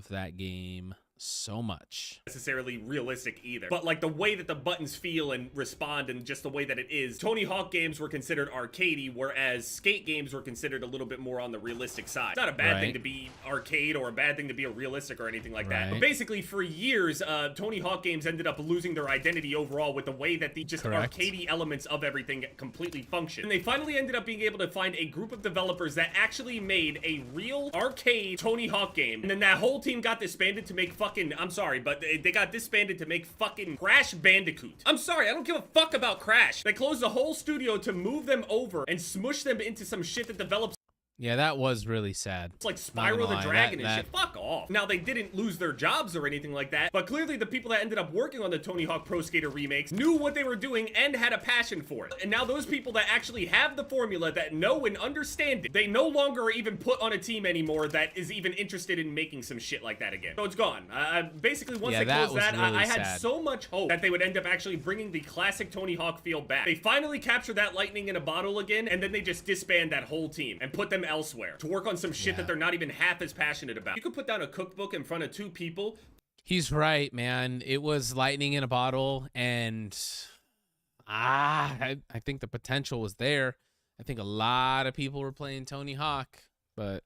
that game so much. Necessarily realistic either, but like the way that the buttons feel and respond and just the way that it is, Tony Hawk games were considered arcadey, whereas Skate games were considered a little bit more on the realistic side. It's not a bad thing to be arcade or a bad thing to be a realistic or anything like that, but basically for years Tony Hawk games ended up losing their identity overall with the way that the just arcadey elements of everything completely function. And they finally ended up being able to find a group of developers that actually made a real arcade Tony Hawk game, and then that whole team got disbanded to make I'm sorry, but they got disbanded to make fucking Crash Bandicoot. I'm sorry, I don't give a fuck about Crash. They closed the whole studio to move them over and smush them into some shit that develops. Yeah, that was really sad. It's like Spyro the Dragon and shit. Fuck off. Now, they didn't lose their jobs or anything like that, but clearly the people that ended up working on the Tony Hawk Pro Skater remakes knew what they were doing and had a passion for it. And now those people that actually have the formula, that know and understand it, they no longer are even put on a team anymore that is even interested in making some shit like that again. So it's gone. Basically, once they closed that, really I had so much hope that they would end up actually bringing the classic Tony Hawk feel back. They finally captured that lightning in a bottle again, and then they just disband that whole team and put them elsewhere to work on some shit that they're not even half as passionate about. You could put down a cookbook in front of two people. He's right, man. It was lightning in a bottle, and I think the potential was there. I think a lot of people were playing Tony Hawk, but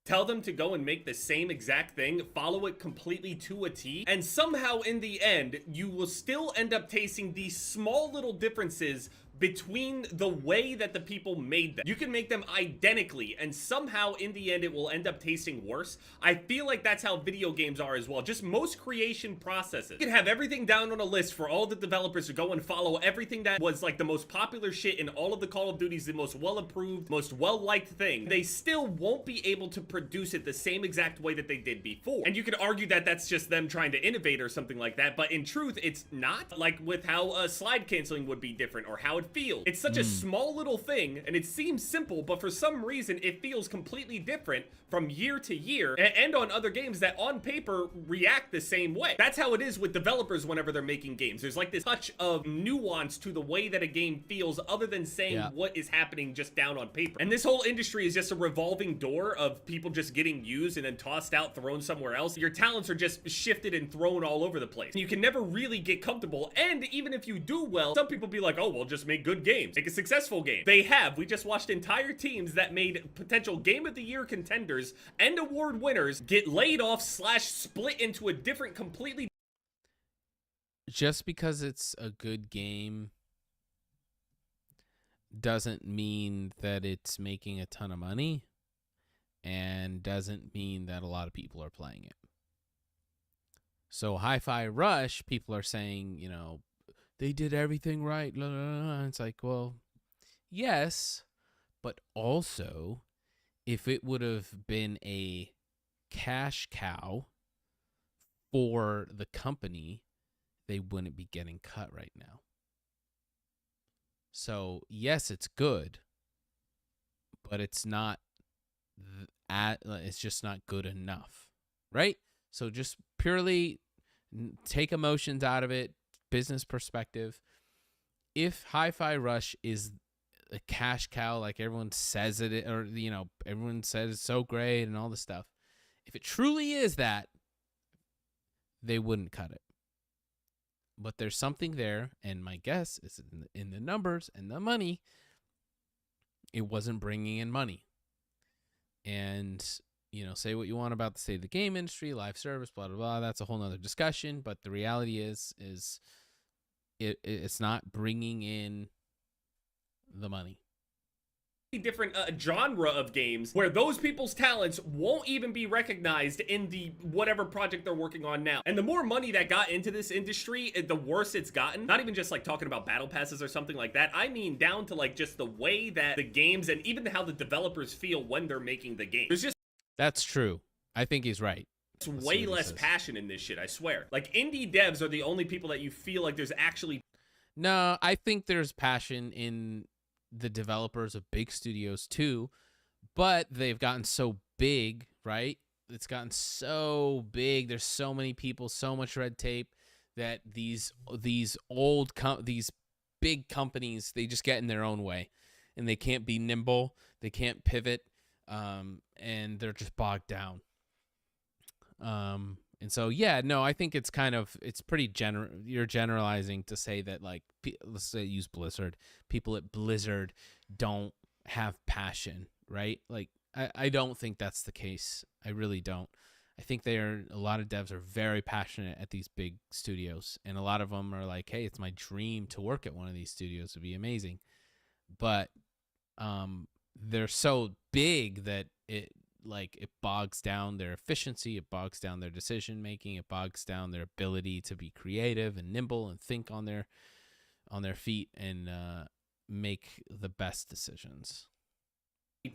tell them to go and make the same exact thing, follow it completely to a T, and somehow in the end, you will still end up tasting these small little differences between the way that the people made them. You can make them identically, and somehow in the end it will end up tasting worse. I feel like that's how video games are as well. Just most creation processes. You can have everything down on a list for all the developers to go and follow everything that was like the most popular shit in all of the Call of Duties, the most well-approved, most well-liked thing. They still won't be able to produce it the same exact way that they did before. And you could argue that that's just them trying to innovate or something like that, but in truth, it's not. Like with how slide canceling would be different, or how it feels. It's such a small little thing, and it seems simple, but for some reason it feels completely different from year to year, and on other games that on paper react the same way. That's how it is with developers whenever they're making games. There's like this touch of nuance to the way that a game feels, other than saying what is happening just down on paper. And this whole industry is just a revolving door of people just getting used and then tossed out, thrown somewhere else. Your talents are just shifted and thrown all over the place. And you can never really get comfortable, and even if you do well, some people be like, oh, well, just make good games. Make a successful game. They have. We just watched entire teams that made potential Game of the Year contenders and award winners get laid off / split into a different completely. Just because it's a good game doesn't mean that it's making a ton of money, and doesn't mean that a lot of people are playing it. So Hi-Fi Rush, people are saying, you know, they did everything right. Blah, blah, blah. It's like, well, yes, but also if it would have been a cash cow for the company, they wouldn't be getting cut right now. So yes, it's good, but it's not it's just not good enough, right? So just purely take emotions out of it, business perspective. If Hi-Fi Rush is a cash cow, like everyone says it, or you know, everyone says it's so great and all this stuff, if it truly is that, they wouldn't cut it. but there's something there, and my guess is in the numbers and the money. It wasn't bringing in money. And, you know, say what you want about the state of the game industry, live service, blah, blah, blah. That's a whole nother discussion. But the reality is it's not bringing in the money. Different genre of games where those people's talents won't even be recognized in the whatever project they're working on now. And the more money that got into this industry, the worse it's gotten. Not even just like talking about battle passes or something like that. I mean down to like just the way that the games and even how the developers feel when they're making the game. There's just That's true. I think he's right. It's way less passion in this shit, I swear. Like, indie devs are the only people that you feel like there's actually... No, I think there's passion in the developers of big studios too, but they've gotten so big, right? It's gotten so big. There's so many people, so much red tape that these big companies, they just get in their own way, and they can't be nimble. They can't pivot, and they're just bogged down. And so, yeah, no, I think it's pretty you're generalizing to say that, like, let's say use Blizzard. People at Blizzard don't have passion, right? Like, I don't think that's the case. I really don't. I think a lot of devs are very passionate at these big studios, and a lot of them are like, hey, it's my dream to work at one of these studios. It'd be amazing. But they're so big that it bogs down their efficiency, it bogs down their decision making, it bogs down their ability to be creative and nimble and think on their feet and make the best decisions.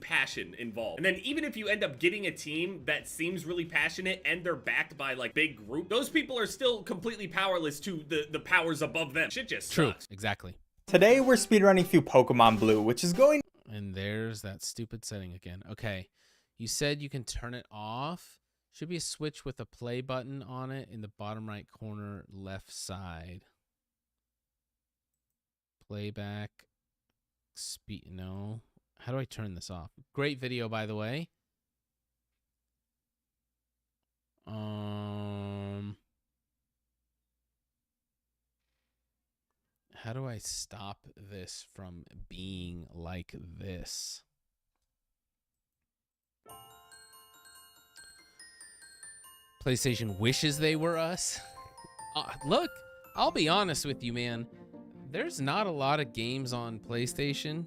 Passion involved. And then even if you end up getting a team that seems really passionate and they're backed by like big group, those people are still completely powerless to the powers above them. Shit just True. Sucks. Exactly. Today we're speedrunning through Pokemon Blue, which is going... And there's that stupid setting again. Okay. You said you can turn it off. Should be a switch with a play button on it in the bottom right corner left side. Playback. Speed. No. How do I turn this off? Great video, by the way. How do I stop this from being like this? PlayStation wishes they were us. Look, I'll be honest with you, man. There's not a lot of games on PlayStation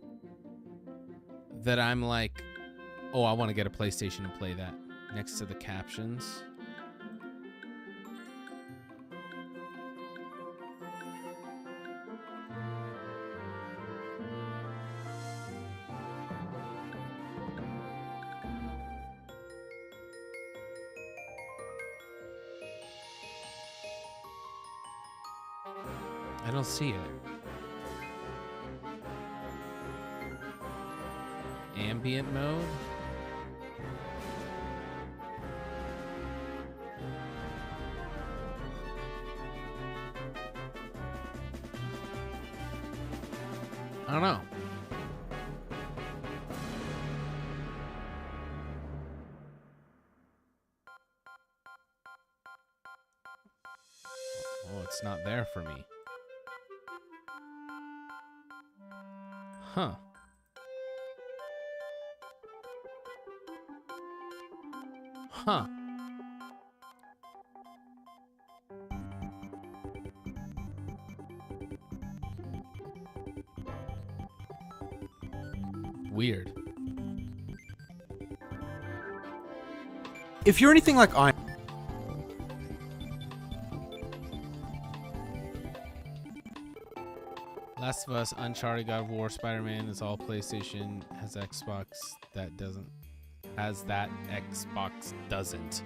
that I'm like, oh, I want to get a PlayStation and play that next to the captions. I don't see it. Ambient mode? I don't know. Oh, it's not there for me. Huh. Huh. Weird. If you're anything like I... Last of Us, Uncharted, God of War, Spider-Man is all PlayStation, has Xbox that doesn't. As that Xbox doesn't.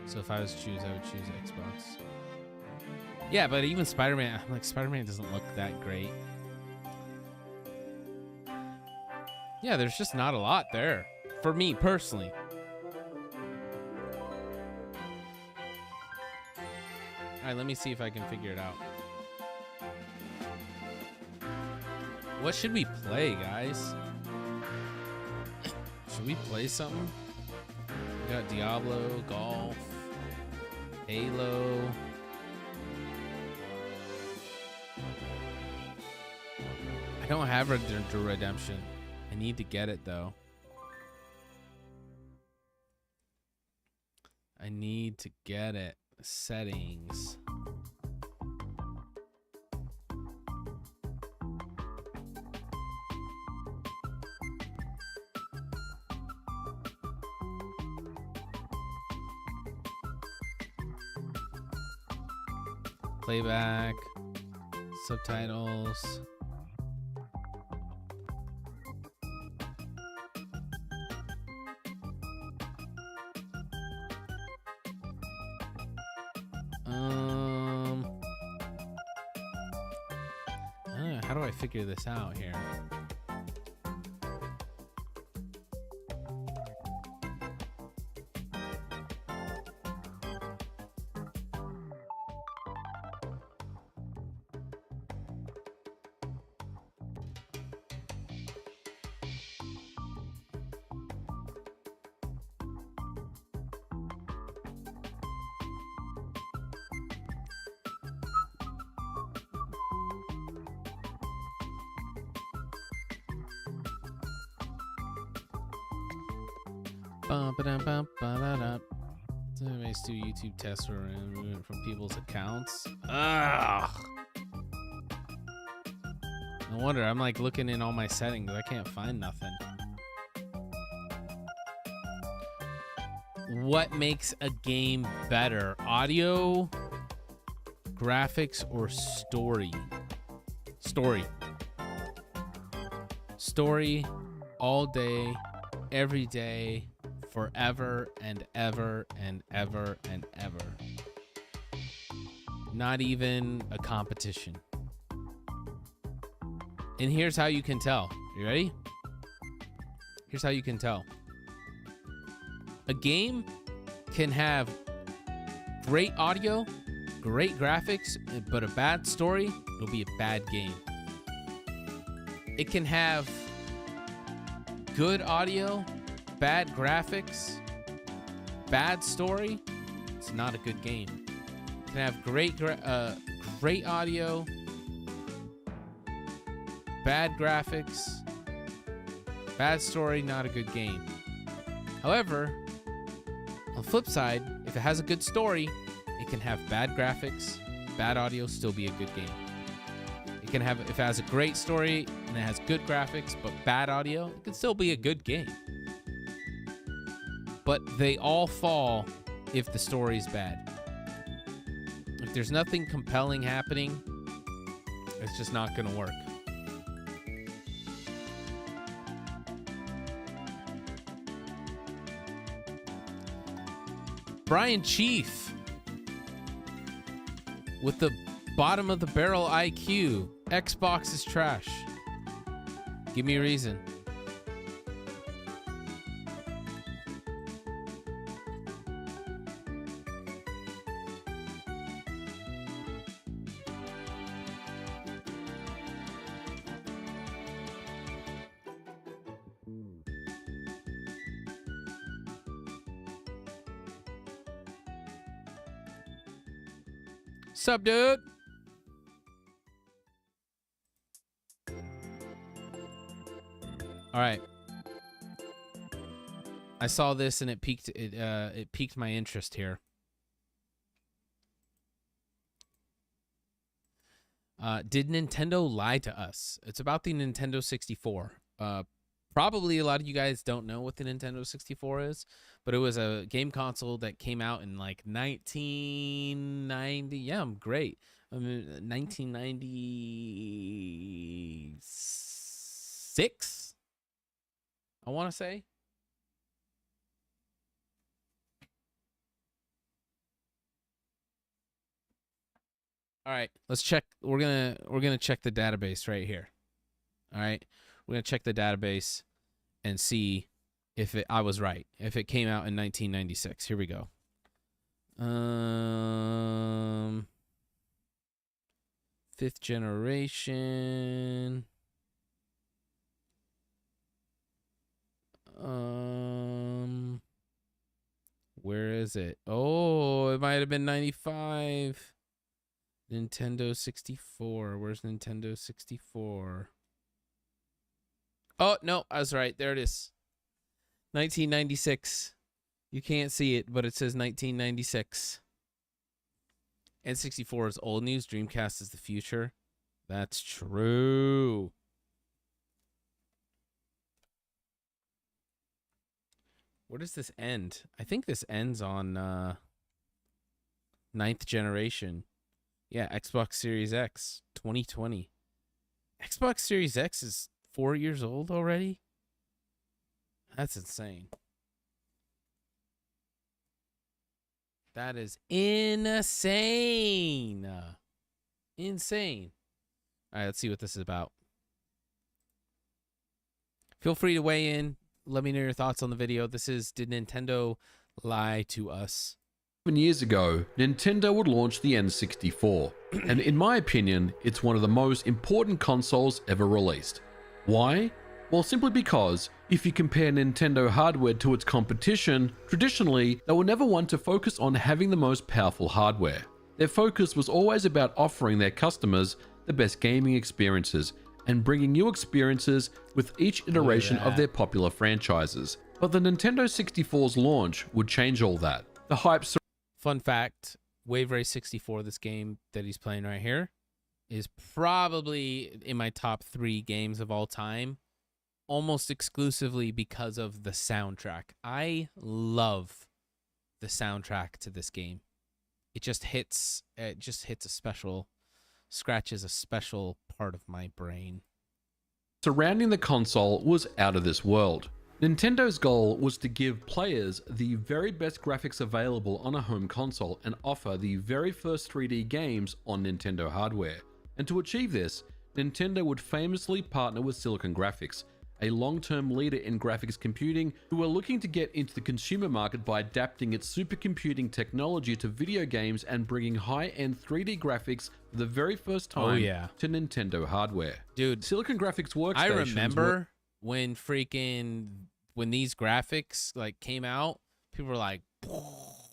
So if I was to choose, I would choose Xbox. Yeah, but even Spider-Man, I'm like, Spider-Man doesn't look that great. Yeah, there's just not a lot there. For me, personally. Alright, let me see if I can figure it out. What should we play, guys? Should we play something? We got Diablo, golf, Halo. don't have Red Dead Redemption. I need to get it though. I need to get it. Settings. Playback. Subtitles. I don't know, how do I figure this out here? Somebody's do YouTube tests from people's accounts. Ugh. No wonder I'm like looking in all my settings. I can't find nothing. What makes a game better? Audio, graphics, or story? Story. Story all day, every day, forever and ever and ever and ever. Not even a competition. And here's how you can tell. You ready? Here's how you can tell. A game can have great audio, great graphics, but a bad story, it'll be a bad game. It can have good audio, bad graphics, bad story, it's not a good game. It can have great audio, bad graphics, bad story, not a good game. However, on the flip side, if it has a good story, it can have bad graphics, bad audio, still be a good game. It can have, if it has a great story and it has good graphics but bad audio, it can still be a good game. But they all fall if the story's bad. If there's nothing compelling happening, it's just not gonna work. Brian Chief with the bottom of the barrel IQ. Xbox is trash. Give me a reason. Sup, dude? All right. I saw this and it piqued my interest here. Did Nintendo lie to us? It's about the Nintendo 64. Probably a lot of you guys don't know what the Nintendo 64 is, but it was a game console that came out in like 1990. Yeah, I'm great. 1996, I want to say. All right, let's check. We're gonna check the database right here. All right, we're gonna check the database and see if I was right. If it came out in 1996. Here we go. Fifth generation. Where is it? Oh, it might have been 95. Nintendo 64. Where's Nintendo 64? Oh, no, I was right. There it is. 1996. You can't see it, but it says 1996. N64 is old news. Dreamcast is the future. That's true. Where does this end? I think this ends on 9th generation. Yeah, Xbox Series X 2020. Xbox Series X is 4 years old already? That's insane. That is insane. Insane. All right, let's see what this is about. Feel free to weigh in. Let me know your thoughts on the video. This is, did Nintendo lie to us? 7 years ago, Nintendo would launch the N64, and in my opinion, it's one of the most important consoles ever released. Why? Well, simply because, if you compare Nintendo hardware to its competition, traditionally, they were never one to focus on having the most powerful hardware. Their focus was always about offering their customers the best gaming experiences, and bringing new experiences with each iteration of their popular franchises. But the Nintendo 64's launch would change all that. The hype. Fun fact, Wave Race 64, this game that he's playing right here, is probably in my top 3 games of all time, almost exclusively because of the soundtrack. I love the soundtrack to this game. It just hits a special, scratches a special part of my brain. Surrounding the console was out of this world. Nintendo's goal was to give players the very best graphics available on a home console and offer the very first 3D games on Nintendo hardware. And to achieve this, Nintendo would famously partner with Silicon Graphics, a long-term leader in graphics computing who were looking to get into the consumer market by adapting its supercomputing technology to video games and bringing high-end 3D graphics for the very first time to Nintendo hardware. Dude, Silicon Graphics workstations I remember when these graphics like came out, people were like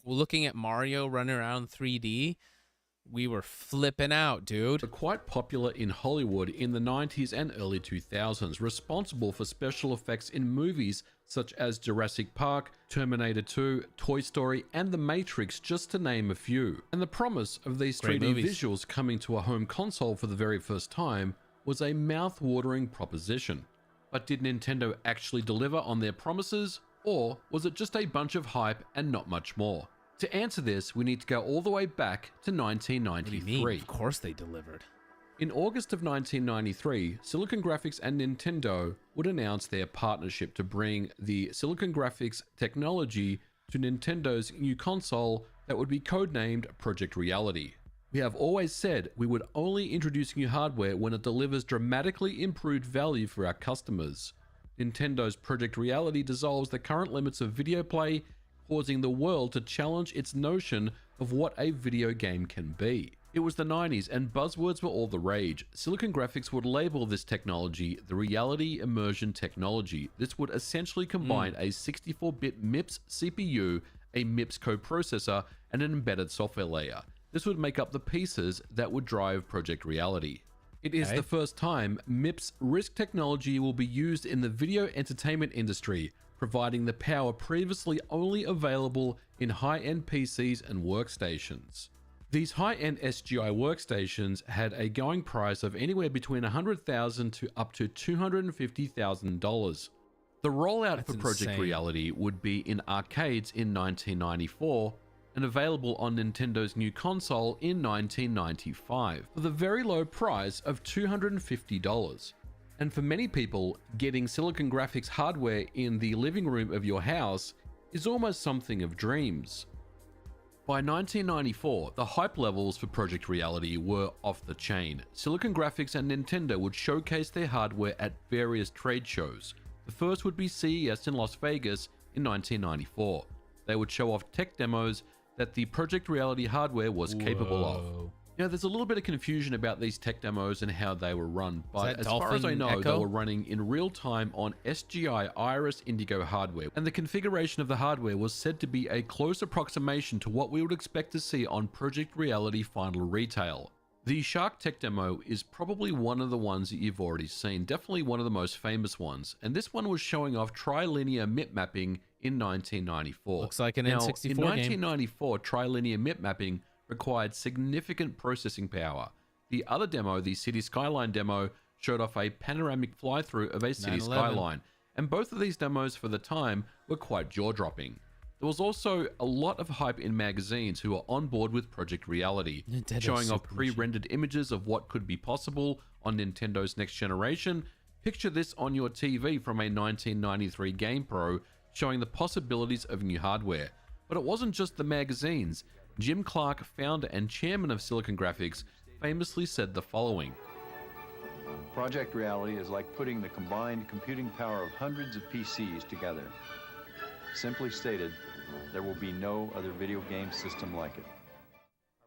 looking at Mario running around 3D. We were flipping out, dude. Were quite popular in Hollywood in the 90s and early 2000s, responsible for special effects in movies such as Jurassic Park, Terminator 2, Toy Story, and The Matrix, just to name a few. And the promise of these 3D visuals coming to a home console for the very first time was a mouth-watering proposition. But did Nintendo actually deliver on their promises, or was it just a bunch of hype and not much more? To answer this, we need to go all the way back to 1993. What do you mean? Of course they delivered. In August of 1993, Silicon Graphics and Nintendo would announce their partnership to bring the Silicon Graphics technology to Nintendo's new console that would be codenamed Project Reality. We have always said we would only introduce new hardware when it delivers dramatically improved value for our customers. Nintendo's Project Reality dissolves the current limits of video play, causing the world to challenge its notion of what a video game can be. It was the 90s and buzzwords were all the rage. Silicon Graphics would label this technology the Reality Immersion Technology. This would essentially combine a 64-bit MIPS CPU, a MIPS coprocessor, and an embedded software layer. This would make up the pieces that would drive Project Reality. It is the first time MIPS RISC technology will be used in the video entertainment industry, providing the power previously only available in high-end PCs and workstations. These high-end SGI workstations had a going price of anywhere between $100,000 to up to $250,000. The rollout for Project Reality would be in arcades in 1994 and available on Nintendo's new console in 1995 for the very low price of $250. And for many people, getting Silicon Graphics hardware in the living room of your house is almost something of dreams. By 1994, the hype levels for Project Reality were off the chain. Silicon Graphics and Nintendo would showcase their hardware at various trade shows. The first would be CES in Las Vegas in 1994. They would show off tech demos that the Project Reality hardware was capable of. You know, there's a little bit of confusion about these tech demos and how they were run, but as far as I know, they were running in real time on SGI Iris Indigo hardware, and the configuration of the hardware was said to be a close approximation to what we would expect to see on Project Reality Final Retail. The Shark Tech demo is probably one of the ones that you've already seen, definitely one of the most famous ones, and this one was showing off trilinear mip mapping in 1994. Looks like an now, N64 in game. 1994, trilinear mip mapping required significant processing power. The other demo, the City Skyline demo, showed off a panoramic fly-through of a city 9/11. skyline, and both of these demos for the time were quite jaw-dropping. There was also a lot of hype in magazines who were on board with Project Reality, Nintendo showing off Super Machine. pre-rendered images of what could be possible on Nintendo's next generation. Picture this on your TV from a 1993 Game Pro, showing the possibilities of new hardware. But it wasn't just the magazines. Jim Clark, founder and chairman of Silicon Graphics, famously said the following. Project Reality is like putting the combined computing power of hundreds of PCs together. Simply stated, there will be no other video game system like it.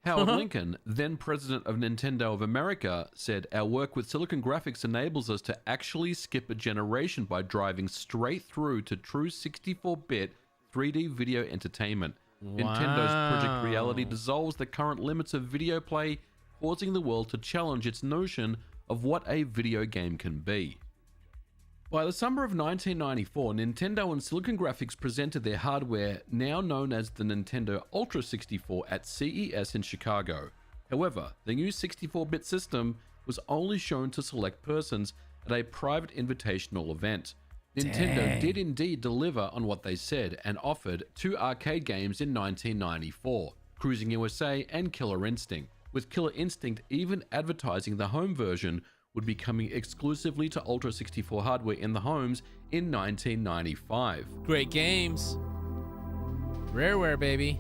Howard Lincoln, then president of Nintendo of America, said, "Our work with Silicon Graphics enables us to actually skip a generation by driving straight through to true 64-bit 3D video entertainment. Nintendo's Project Reality dissolves the current limits of video play, causing the world to challenge its notion of what a video game can be." By the summer of 1994, Nintendo and Silicon Graphics presented their hardware, now known as the Nintendo Ultra 64, at CES in Chicago. However, the new 64-bit system was only shown to select persons at a private invitational event. Nintendo did indeed deliver on what they said and offered two arcade games in 1994, Cruising USA and Killer Instinct, with Killer Instinct even advertising the home version would be coming exclusively to Ultra 64 hardware in the homes in 1995. Great games. Rareware, baby.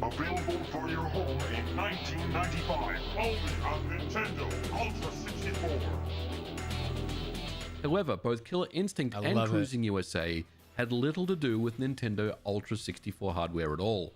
Available for your home in 1995, only on Nintendo Ultra 64. However, both Killer Instinct and love it. Cruising USA had little to do with Nintendo Ultra 64 hardware at all.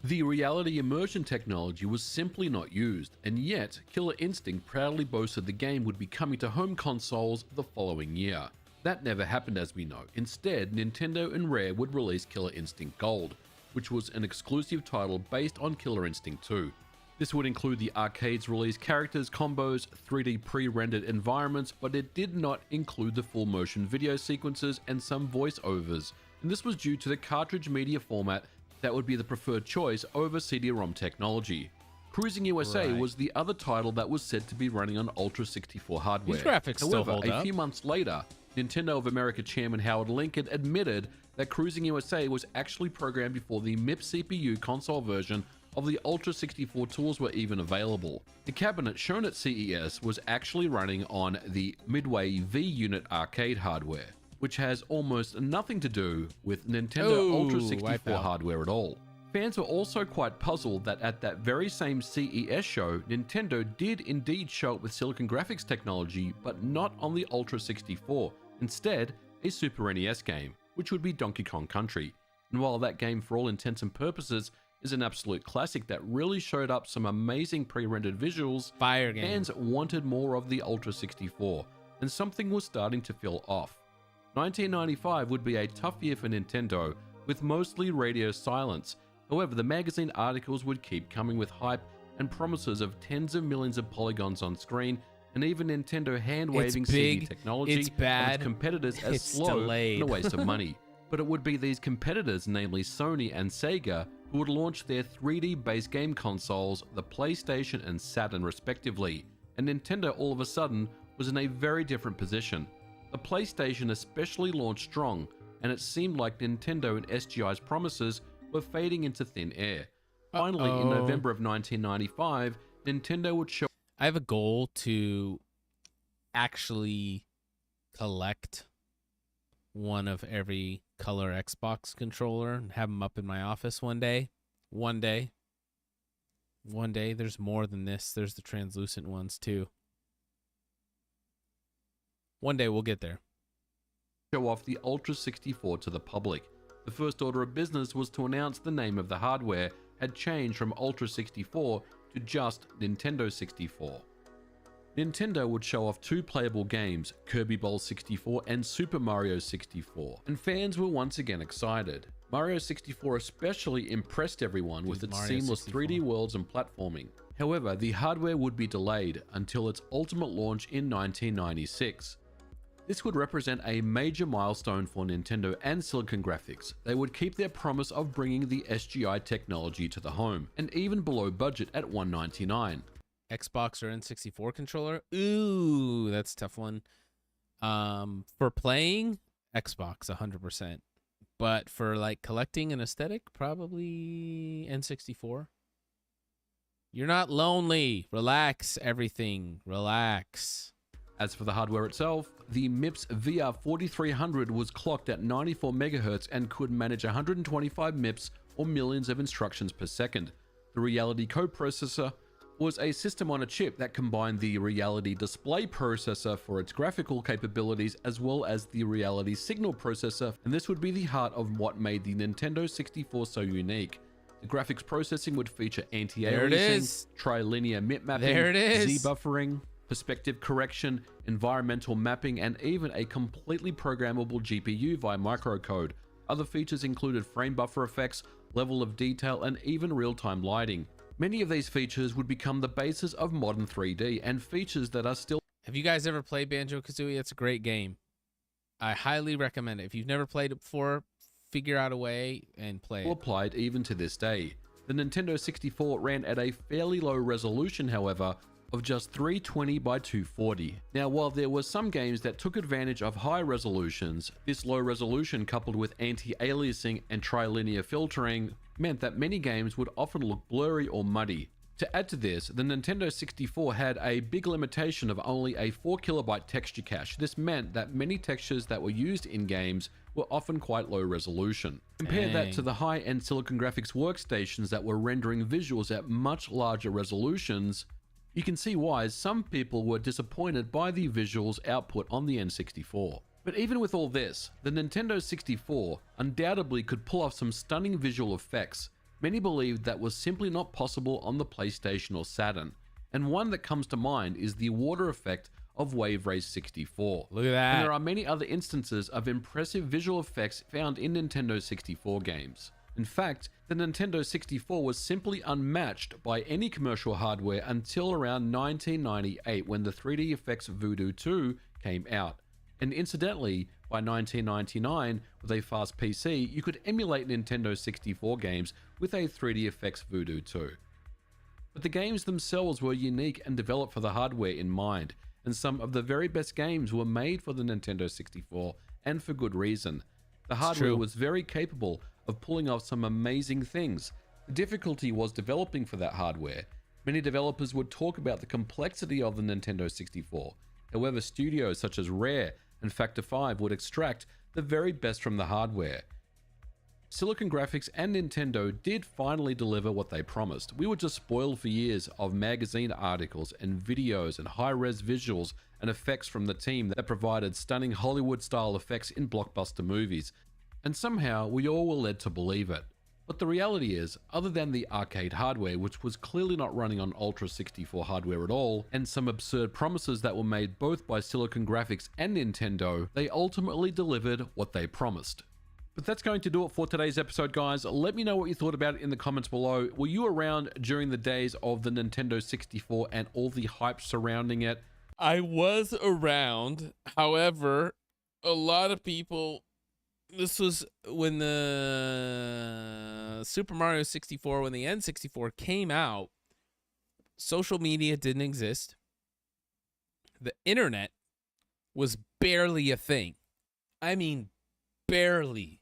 The reality immersion technology was simply not used, and yet Killer Instinct proudly boasted the game would be coming to home consoles the following year. That never happened, as we know. Instead, Nintendo and Rare would release Killer Instinct Gold, which was an exclusive title based on Killer Instinct 2. This would include the arcade's release characters, combos, 3D pre-rendered environments, but it did not include the full motion video sequences and some voiceovers, and this was due to the cartridge media format that would be the preferred choice over CD-ROM technology. Cruising USA was the other title that was said to be running on Ultra 64 hardware. These graphics still However, hold a up. few months later, Nintendo of America chairman Howard Lincoln admitted that Cruising USA was actually programmed before the MIP CPU console version of the Ultra 64 tools were even available. The cabinet shown at CES was actually running on the Midway V-Unit arcade hardware, which has almost nothing to do with Nintendo Ultra 64 hardware at all. Fans were also quite puzzled that at that very same CES show, Nintendo did indeed show it with Silicon Graphics technology, but not on the Ultra 64. Instead, a Super NES game, which would be Donkey Kong Country. And while that game for all intents and purposes is an absolute classic that really showed up some amazing pre-rendered visuals, fans wanted more of the Ultra 64, and something was starting to feel off. 1995 would be a tough year for Nintendo, with mostly radio silence. However, the magazine articles would keep coming with hype and promises of tens of millions of polygons on screen, and even Nintendo hand-waving It's CD big, technology it's bad, of its competitors as it's slow delayed. and a waste of money. But it would be these competitors, namely Sony and Sega, who would launch their 3D-based game consoles, the PlayStation and Saturn respectively, and Nintendo all of a sudden was in a very different position. The PlayStation especially launched strong, and it seemed like Nintendo and SGI's promises were fading into thin air. Finally, in November of 1995, Nintendo would show... I have a goal to actually collect one of every color Xbox controller and have them up in my office one day. One day. There's more than this. There's the translucent ones too. One day we'll get there. Show off the Ultra 64 to the public. The first order of business was to announce the name of the hardware had changed from Ultra 64 to just Nintendo 64. Nintendo would show off 2 playable games, Kirby Bowl 64 and Super Mario 64, and fans were once again excited. Mario 64 especially impressed everyone with its Mario seamless 64. 3D worlds and platforming. However, the hardware would be delayed until its ultimate launch in 1996. This would represent a major milestone for Nintendo and Silicon Graphics. They would keep their promise of bringing the SGI technology to the home, and even below budget at $199. Xbox or N64 controller? Ooh, that's a tough one. For playing, Xbox 100%. But for like collecting an aesthetic, probably N64. You're not lonely. Relax, everything. Relax. As for the hardware itself, the MIPS VR4300 was clocked at 94 MHz and could manage 125 MIPS or millions of instructions per second. The Reality coprocessor was a system on a chip that combined the Reality display processor for its graphical capabilities as well as the Reality signal processor, and this would be the heart of what made the Nintendo 64 so unique. The graphics processing would feature anti-aliasing, trilinear MIP mapping, Z-buffering, perspective correction, environmental mapping, and even a completely programmable GPU via microcode. Other features included frame buffer effects, level of detail, and even real-time lighting. Many of these features would become the basis of modern 3D and features that are still... Have you guys ever played Banjo-Kazooie? It's a great game. I highly recommend it. If you've never played it before, figure out a way and play it. Applied even to this day. The Nintendo 64 ran at a fairly low resolution, however, of just 320 by 240. Now, while there were some games that took advantage of high resolutions, this low resolution coupled with anti-aliasing and trilinear filtering meant that many games would often look blurry or muddy. To add to this, the Nintendo 64 had a big limitation of only a 4KB texture cache. This meant that many textures that were used in games were often quite low resolution. Compare that to the high-end Silicon Graphics workstations that were rendering visuals at much larger resolutions. You can see why some people were disappointed by the visuals output on the N64. But even with all this, the Nintendo 64 undoubtedly could pull off some stunning visual effects. Many believed that was simply not possible on the PlayStation or Saturn, and one that comes to mind is the water effect of Wave Race 64. Look at that. And there are many other instances of impressive visual effects found in Nintendo 64 games. In fact, the Nintendo 64 was simply unmatched by any commercial hardware until around 1998 when the 3D Effects Voodoo 2 came out. And incidentally, by 1999, with a fast PC, you could emulate Nintendo 64 games with a 3D Effects Voodoo 2. But the games themselves were unique and developed for the hardware in mind, and some of the very best games were made for the Nintendo 64, and for good reason. The hardware was very capable of pulling off some amazing things. The difficulty was developing for that hardware. Many developers would talk about the complexity of the Nintendo 64. However, studios such as Rare and Factor 5 would extract the very best from the hardware. Silicon Graphics and Nintendo did finally deliver what they promised. We were just spoiled for years of magazine articles and videos and high-res visuals and effects from the team that provided stunning Hollywood-style effects in blockbuster movies, and somehow we all were led to believe it. But the reality is, other than the arcade hardware, which was clearly not running on Ultra 64 hardware at all, and some absurd promises that were made both by Silicon Graphics and Nintendo, they ultimately delivered what they promised. But that's going to do it for today's episode, guys. Let me know what you thought about it in the comments below. Were you around during the days of the Nintendo 64 and all the hype surrounding it? I was around. However, a lot of people... This was when the Super Mario 64, when the N64 came out, social media didn't exist. The internet was barely a thing. I mean, barely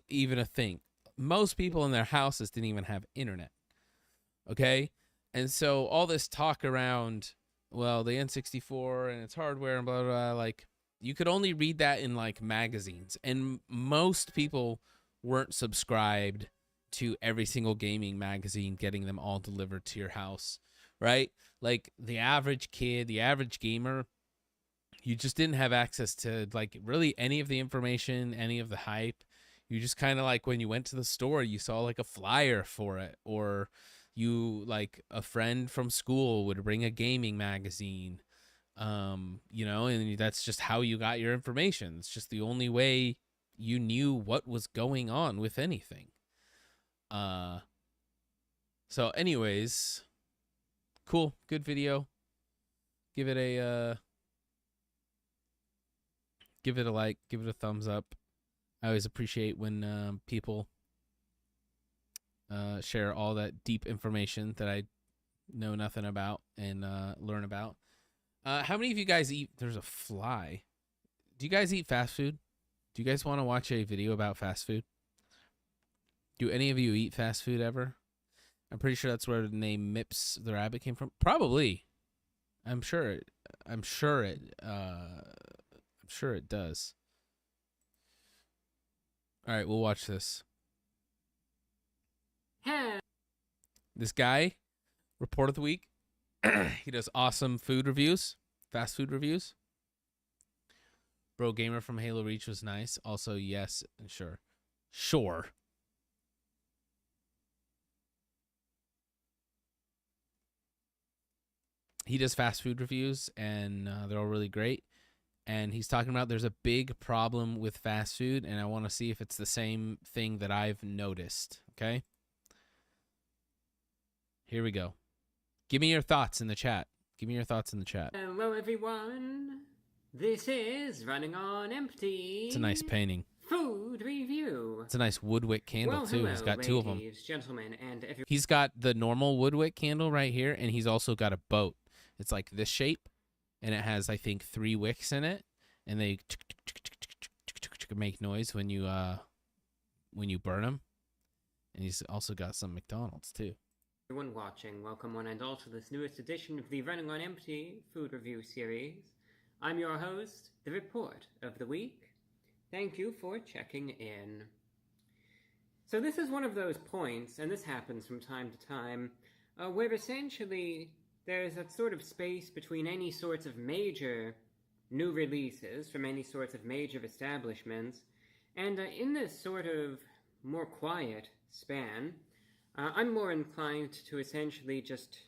even a thing. Most people in their houses didn't even have internet. Okay? And so all this talk around, well, the N64 and its hardware and blah, blah, blah, like, you could only read that in like magazines, and most people weren't subscribed to every single gaming magazine, getting them all delivered to your house, right? Like the average kid, the average gamer, you just didn't have access to like really any of the information, any of the hype. You just kind of like when you went to the store, you saw like a flyer for it, or you like a friend from school would bring a gaming magazine, you know, and that's just how you got your information. It's just the only way you knew what was going on with anything. So anyways, cool, good video. Give it a like, give it a thumbs up. I always appreciate when people share all that deep information that I know nothing about and learn about. How many of you guys eat? There's a fly. Do you guys eat fast food? Do you guys want to watch a video about fast food? Do any of you eat fast food ever? I'm pretty sure that's where the name Mips the rabbit came from. Probably. I'm sure it does. All right, we'll watch this. This guy, report of the week. He does awesome food reviews, fast food reviews. Bro Gamer from Halo Reach was nice. Also, yes, and sure. Sure. He does fast food reviews, and they're all really great. And he's talking about there's a big problem with fast food, and I want to see if it's the same thing that I've noticed, okay? Here we go. Give me your thoughts in the chat. Give me your thoughts in the chat. Hello, everyone. This is Running on Empty. It's a nice painting. Food review. It's a nice woodwick candle, too. He's got two of them. Gentlemen, and He's got the normal woodwick candle right here, and he's also got a boat. It's like this shape, and it has, I think, 3 wicks in it, and they make noise when you burn them. And he's also got some McDonald's, too. Everyone watching, welcome one and all to this newest edition of the Running on Empty food review series. I'm your host, the Report of the Week. Thank you for checking in. So this is one of those points, and this happens from time to time, where essentially there's that sort of space between any sorts of major new releases from any sorts of major establishments, and in this sort of more quiet span, I'm more inclined to essentially just,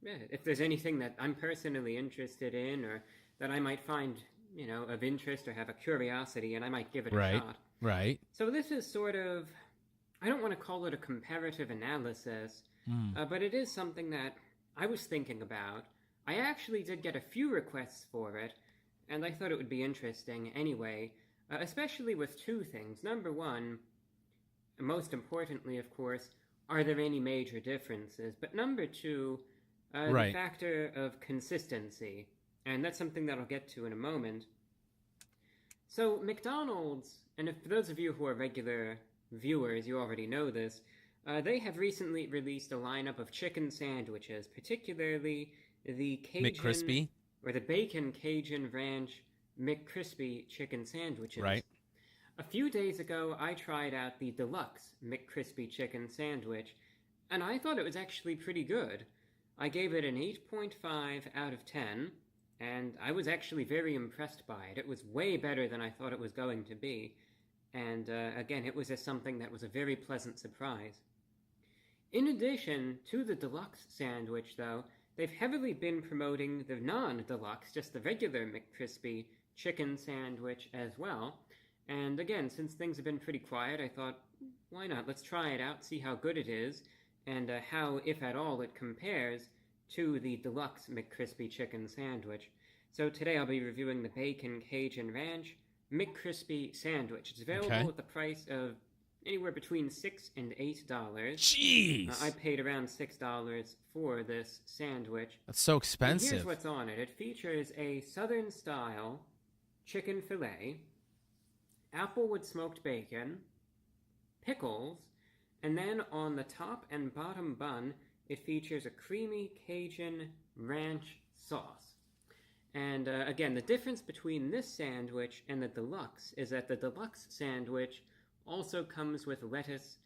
if there's anything that I'm personally interested in or that I might find, you know, of interest or have a curiosity, and I might give it a shot. Right. So this is sort of, I don't want to call it a comparative analysis, but it is something that I was thinking about. I actually did get a few requests for it, and I thought it would be interesting anyway, especially with 2 things. Number one, most importantly, of course, are there any major differences? But number 2, the factor of consistency. And that's something that I'll get to in a moment. So McDonald's, and for those of you who are regular viewers, you already know this, they have recently released a lineup of chicken sandwiches, particularly the Cajun... McCrispy? Or the Bacon Cajun Ranch McCrispy chicken sandwiches. Right. A few days ago, I tried out the Deluxe McCrispy chicken sandwich, and I thought it was actually pretty good. I gave it an 8.5 out of 10, and I was actually very impressed by it. It was way better than I thought it was going to be, and again, it was just something that was a very pleasant surprise. In addition to the Deluxe sandwich, though, they've heavily been promoting the non-Deluxe, just the regular McCrispy chicken sandwich as well. And again, since things have been pretty quiet, I thought, why not? Let's try it out, see how good it is, and how, if at all, it compares to the Deluxe McCrispy chicken sandwich. So today I'll be reviewing the Bacon Cajun Ranch McCrispy sandwich. It's available at the price of anywhere between $6 and $8. Jeez! I paid around $6 for this sandwich. That's so expensive. And here's what's on it. It features a Southern-style chicken fillet, applewood smoked bacon, pickles, and then on the top and bottom bun, it features a creamy Cajun ranch sauce. And again, the difference between this sandwich and the Deluxe is that the Deluxe sandwich also comes with lettuce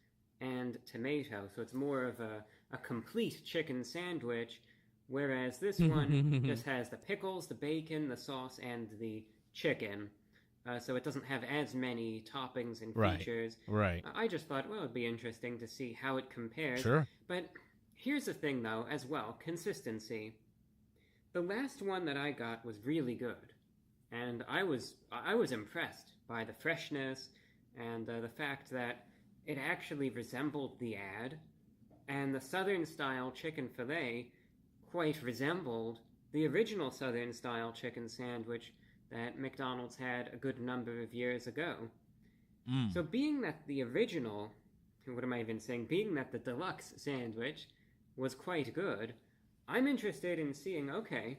and tomato, so it's more of a complete chicken sandwich, whereas this one just has the pickles, the bacon, the sauce, and the chicken. So it doesn't have as many toppings and features. Right. I just thought, well, it'd be interesting to see how it compares. Sure. But Here's the thing, though, as well, consistency. The last one that I got was really good, and I was impressed by the freshness and the fact that it actually resembled the ad, and the Southern-style chicken fillet quite resembled the original Southern-style chicken sandwich that McDonald's had a good number of years ago. So being that the original, what am I even saying, being that the deluxe sandwich was quite good, I'm interested in seeing, okay,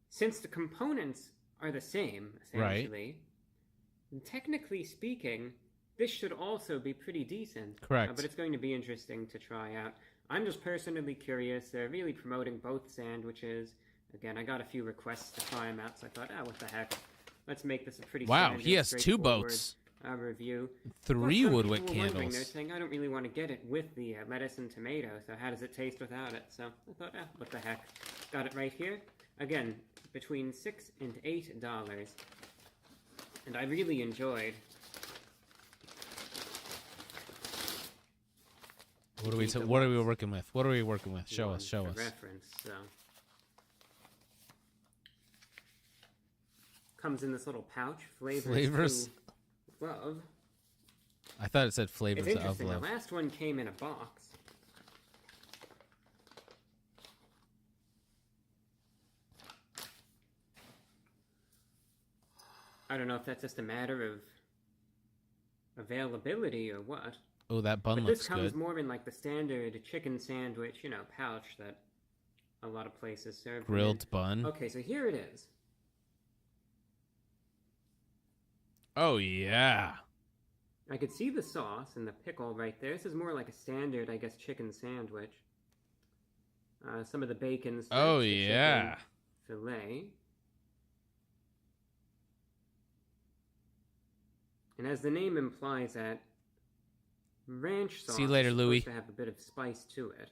since the components are the same, essentially, technically speaking, this should also be pretty decent. Correct. But it's going to be interesting to try out. I'm just personally curious. They're really promoting both sandwiches. Again, I got a few requests to try them out, so I thought, what the heck. Let's make this a pretty Wow, he has 2 straightforward, boats. Review. 3 Plus, Woodwick some people were wondering, candles. They're saying, I don't really want to get it with the lettuce and tomato, so how does it taste without it? So I thought, what the heck. Got it right here. Again, between $6 and $8. And I really enjoyed. What are we working with? What are we working with? Show us. Reference, so. Comes in this little pouch. Flavors. To love. I thought it said flavors It's of interesting. love. The last one came in a box. I don't know if that's just a matter of availability or what. Oh, that bun but looks this comes good. more in like the standard chicken sandwich, pouch that a lot of places serve. Grilled bun. Okay, so here it is. Oh, yeah. I could see the sauce and the pickle right there. This is more like a standard, I guess, chicken sandwich. Some of the bacon. Oh, yeah. Filet. And as the name implies, that ranch sauce See you later, is Louis. supposed to have a bit of spice to it.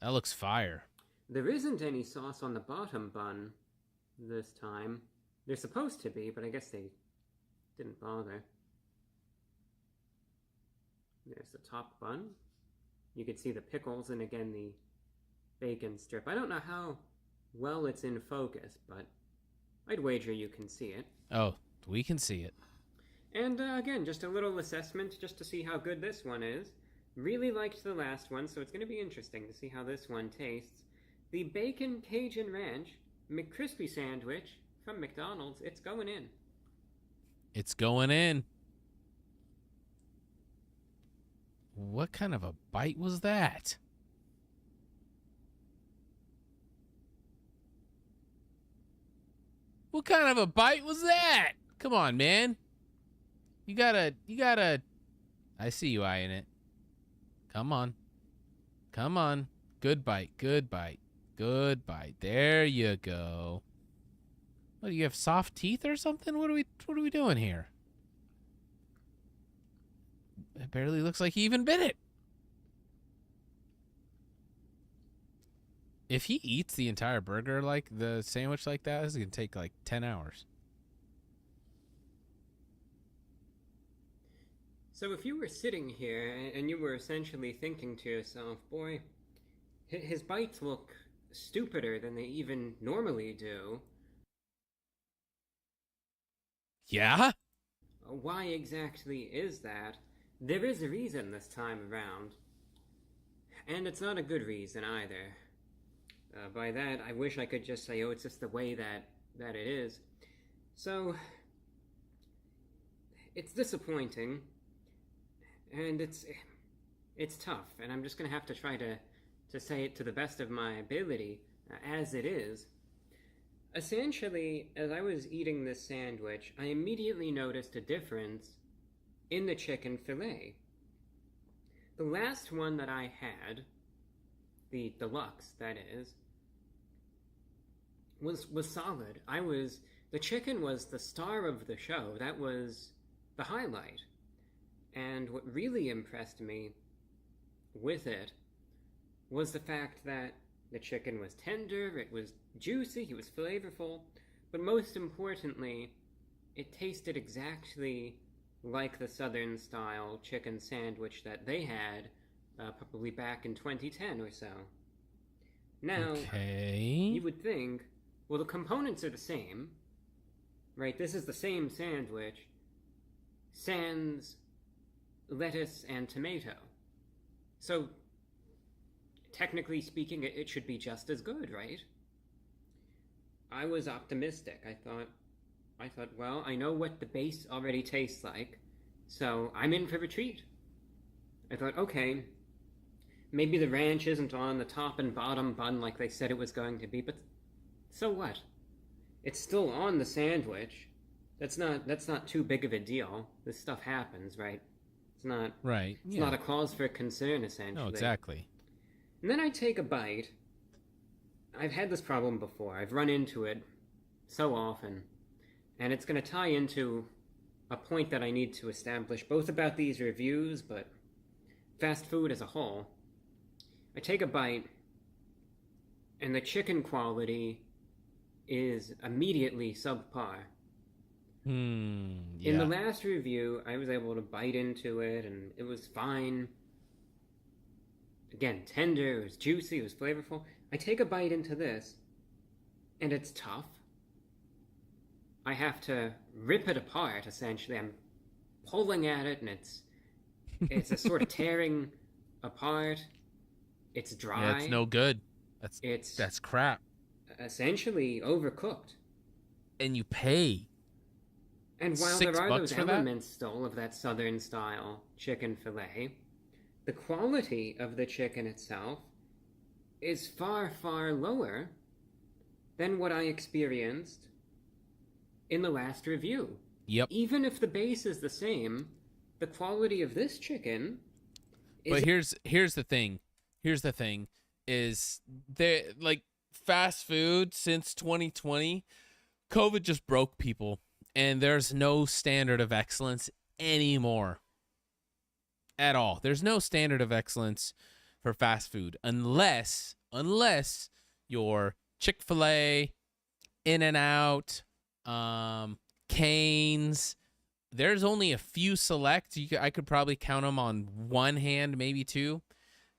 That looks fire. There isn't any sauce on the bottom bun this time. They're supposed to be, but I guess they didn't bother. There's the top bun. You can see the pickles and again the bacon strip. I don't know how well it's in focus, but I'd wager you can see it. Oh, we can see it. And again, just a little assessment just to see how good this one is. Really liked the last one, so it's going to be interesting to see how this one tastes. The Bacon Cajun Ranch McCrispy Sandwich from McDonald's. It's going in. It's going in. What kind of a bite was that? What kind of a bite was that? Come on, man. You gotta, I see you eyeing it. Come on. Come on. Good bite, good bite, good bite. There you go. What, do you have soft teeth or something? What are we doing here? It barely looks like he even bit it. If he eats the entire burger like the sandwich like that, it's going to take like 10 hours. So if you were sitting here and you were essentially thinking to yourself, boy, his bites look stupider than they even normally do. Yeah? Why exactly is that? There is a reason this time around. And it's not a good reason either. By that, I wish I could just say, oh, it's just the way that it is. So, it's disappointing. And it's tough. And I'm just going to have to try to say it to the best of my ability, as it is. Essentially, as I was eating this sandwich, I immediately noticed a difference in the chicken fillet. The last one that I had, the deluxe, that is, was solid. The chicken was the star of the show. That was the highlight. And what really impressed me with it was the fact that the chicken was tender, it was juicy, it was flavorful, but most importantly, it tasted exactly like the Southern style chicken sandwich that they had probably back in 2010 or so. Now, Okay. you would think, well, the components are the same, right? This is the same sandwich, sans lettuce and tomato. So, technically speaking, it should be just as good, right? I was optimistic. I thought, well, I know what the base already tastes like, so I'm in for a treat. I thought, okay, maybe the ranch isn't on the top and bottom bun like they said it was going to be, but so what? It's still on the sandwich. That's not too big of a deal. This stuff happens, right? It's not right. It's not a cause for concern, essentially. No, exactly. And then I take a bite. I've had this problem before. I've run into it so often. And it's going to tie into a point that I need to establish, both about these reviews, but fast food as a whole. I take a bite, and the chicken quality is immediately subpar. Yeah. In the last review, I was able to bite into it, and it was fine. Again, tender, it was juicy, it was flavorful. I take a bite into this, and it's tough. I have to rip it apart, essentially. I'm pulling at it, and it's a sort of tearing apart. It's dry. Yeah, it's no good. That's crap. Essentially overcooked. And you pay. And while $6 there are those for that? elements still of that southern style chicken fillet, the quality of the chicken itself is far, far lower than what I experienced in the last review. Yep. Even if the base is the same, the quality of this chicken is... But here's the thing. Here's the thing is they like fast food since 2020, COVID just broke people, and there's no standard of excellence anymore. At all. There's no standard of excellence for fast food unless you're Chick-fil-A, In-N-Out, Cane's. There's only a few select. I could probably count them on one hand, maybe two,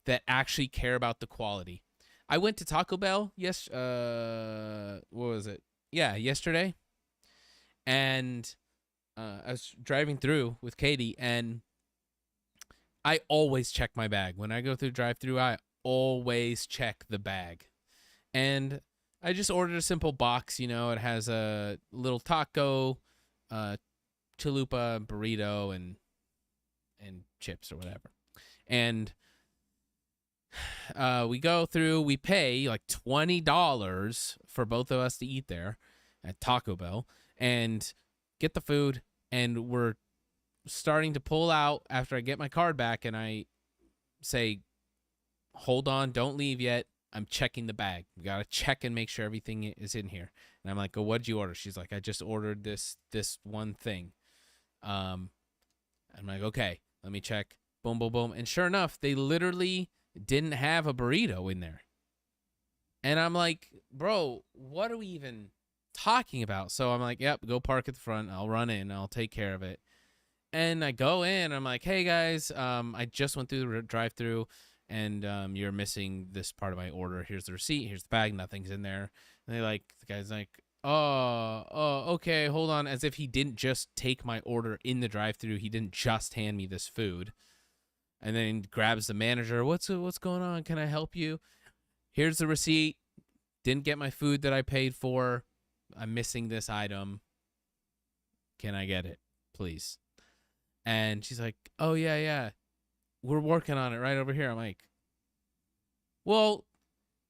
that actually care about the quality. I went to Taco Bell what was it? Yeah, yesterday. And I was driving through with Katie, and I always check my bag. When I go through drive-through, I always check the bag. And I just ordered a simple box, it has a little taco, chalupa, burrito, and chips or whatever. And we go through, we pay like $20 for both of us to eat there at Taco Bell and get the food, and we're starting to pull out after I get my card back, and I say, hold on, don't leave yet. I'm checking the bag. We got to check and make sure everything is in here. And I'm like, oh, what'd you order? She's like, I just ordered this one thing. I'm like, okay, let me check. Boom, boom, boom. And sure enough, they literally didn't have a burrito in there. And I'm like, bro, what are we even talking about? So I'm like, yep, go park at the front. I'll run in. I'll take care of it. And I go in. I'm like, hey, guys, I just went through the drive-thru, and you're missing this part of my order. Here's the receipt. Here's the bag. Nothing's in there. And the guy's like, oh, okay, hold on. As if he didn't just take my order in the drive-thru. He didn't just hand me this food. And then grabs the manager. What's going on? Can I help you? Here's the receipt. Didn't get my food that I paid for. I'm missing this item. Can I get it, please? And she's like, oh, yeah. We're working on it right over here. I'm like, well,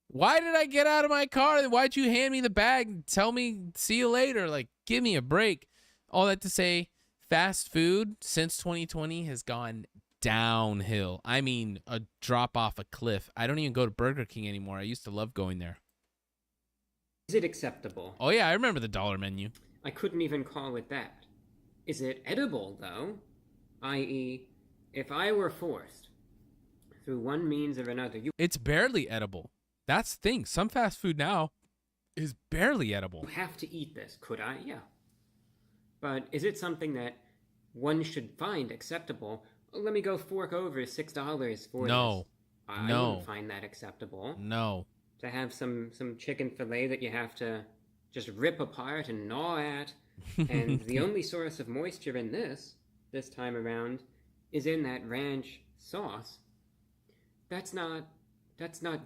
why did I get out of my car? Why'd you hand me the bag and tell me, see you later? Like, give me a break. All that to say, fast food since 2020 has gone downhill. I mean, a drop off a cliff. I don't even go to Burger King anymore. I used to love going there. Is it acceptable? Oh, yeah, I remember the dollar menu. I couldn't even call it that. Is it edible, though? I.e., if I were forced, through one means or another... It's barely edible. That's the thing. Some fast food now is barely edible. You have to eat this, could I? Yeah. But is it something that one should find acceptable. Let me go fork over $6 for No. this. I No. wouldn't find that acceptable. No. To have some chicken fillet that you have to just rip apart and gnaw at, and the only source of moisture in this time around, is in that ranch sauce. That's not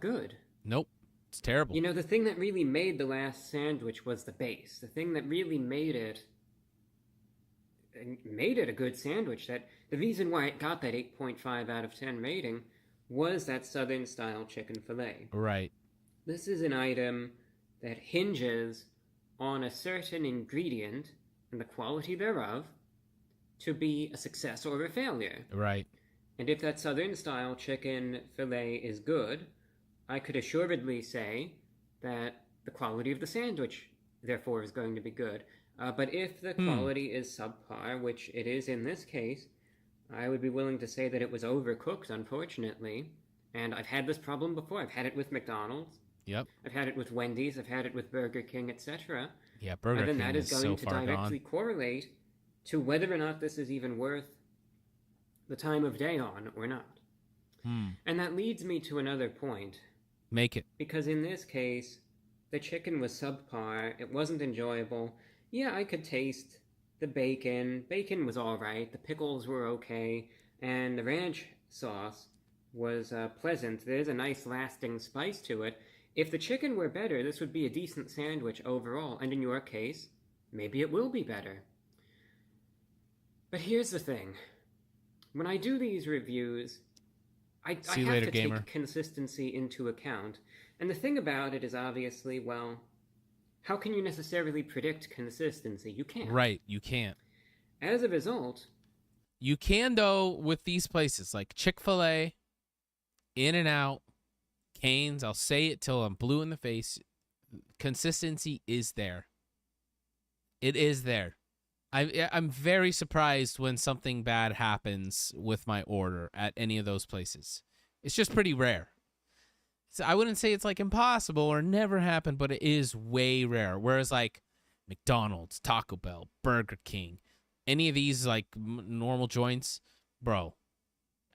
good. Nope. It's terrible. You know, the thing that really made the last sandwich was the base. The thing that really made it a good sandwich, that the reason why it got that 8.5 out of 10 rating was that Southern style chicken fillet. Right. This is an item that hinges on a certain ingredient and the quality thereof to be a success or a failure. Right. And if that Southern style chicken fillet is good, I could assuredly say that the quality of the sandwich, therefore, is going to be good. But if the quality is subpar, which it is in this case, I would be willing to say that it was overcooked, unfortunately. And I've had this problem before. I've had it with McDonald's. Yep. I've had it with Wendy's. I've had it with Burger King, etc. Yeah, Burger And then King that is is going so to far directly gone. correlate to whether or not this is even worth the time of day on or not. And that leads me to another point. Make it. Because in this case, the chicken was subpar. It wasn't enjoyable. Yeah, I could taste the bacon. Bacon was all right. The pickles were okay. And the ranch sauce was pleasant. There's a nice lasting spice to it. If the chicken were better, this would be a decent sandwich overall. And in your case, maybe it will be better. But here's the thing. When I do these reviews, I have later, to gamer. take consistency into account. And the thing about it is obviously, well, how can you necessarily predict consistency? You can't. Right. You can't. As a result... You can, though, with these places like Chick-fil-A, In-N-Out, Cane's. I'll say it till I'm blue in the face. Consistency is there. It is there. I'm very surprised when something bad happens with my order at any of those places. It's just pretty rare. So I wouldn't say it's like impossible or never happened, but it is way rare. Whereas like McDonald's, Taco Bell, Burger King, any of these like normal joints, bro,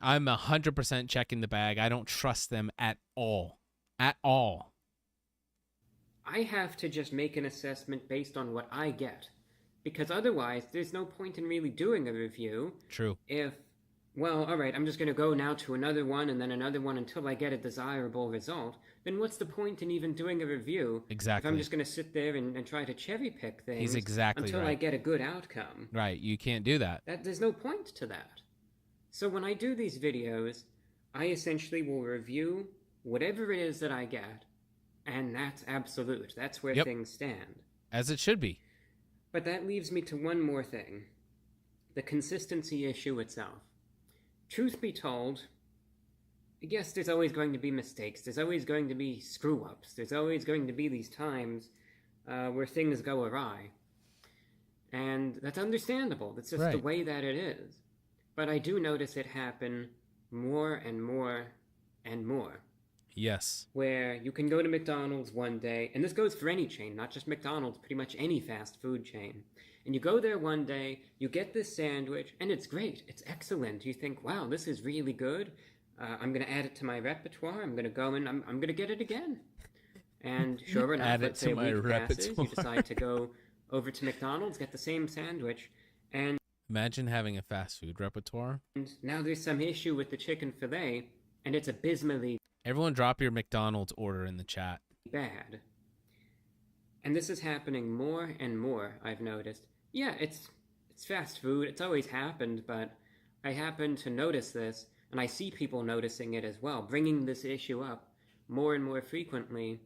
I'm 100% checking the bag. I don't trust them at all. At all. I have to just make an assessment based on what I get. Because otherwise, there's no point in really doing a review. True. If, well, all right, I'm just going to go now to another one and then another one until I get a desirable result, then what's the point in even doing a review? Exactly. If I'm just going to sit there and try to cherry pick things He's exactly until right. I get a good outcome. Right, you can't do that. There's no point to that. So when I do these videos, I essentially will review whatever it is that I get, and that's absolute. That's where things stand. As it should be. But that leaves me to one more thing. The consistency issue itself. Truth be told, yes, there's always going to be mistakes. There's always going to be screw-ups. There's always going to be these times where things go awry. And that's understandable. That's just the way that it is. But I do notice it happen more and more and more. Yes. Where you can go to McDonald's one day, and this goes for any chain, not just McDonald's, pretty much any fast food chain. And you go there one day, you get this sandwich, and it's great. It's excellent. You think, wow, this is really good. I'm going to add it to my repertoire. I'm going to go and I'm going to get it again. And sure enough, Add it let's say to a my week passes, repertoire. you decide to go over to McDonald's, get the same sandwich, and Imagine having a fast food repertoire. now there's some issue with the chicken fillet, and it's abysmally Everyone drop your McDonald's order in the chat. bad. And this is happening more and more, I've noticed. Yeah, it's fast food. It's always happened, but I happen to notice this, and I see people noticing it as well, bringing this issue up more and more frequently,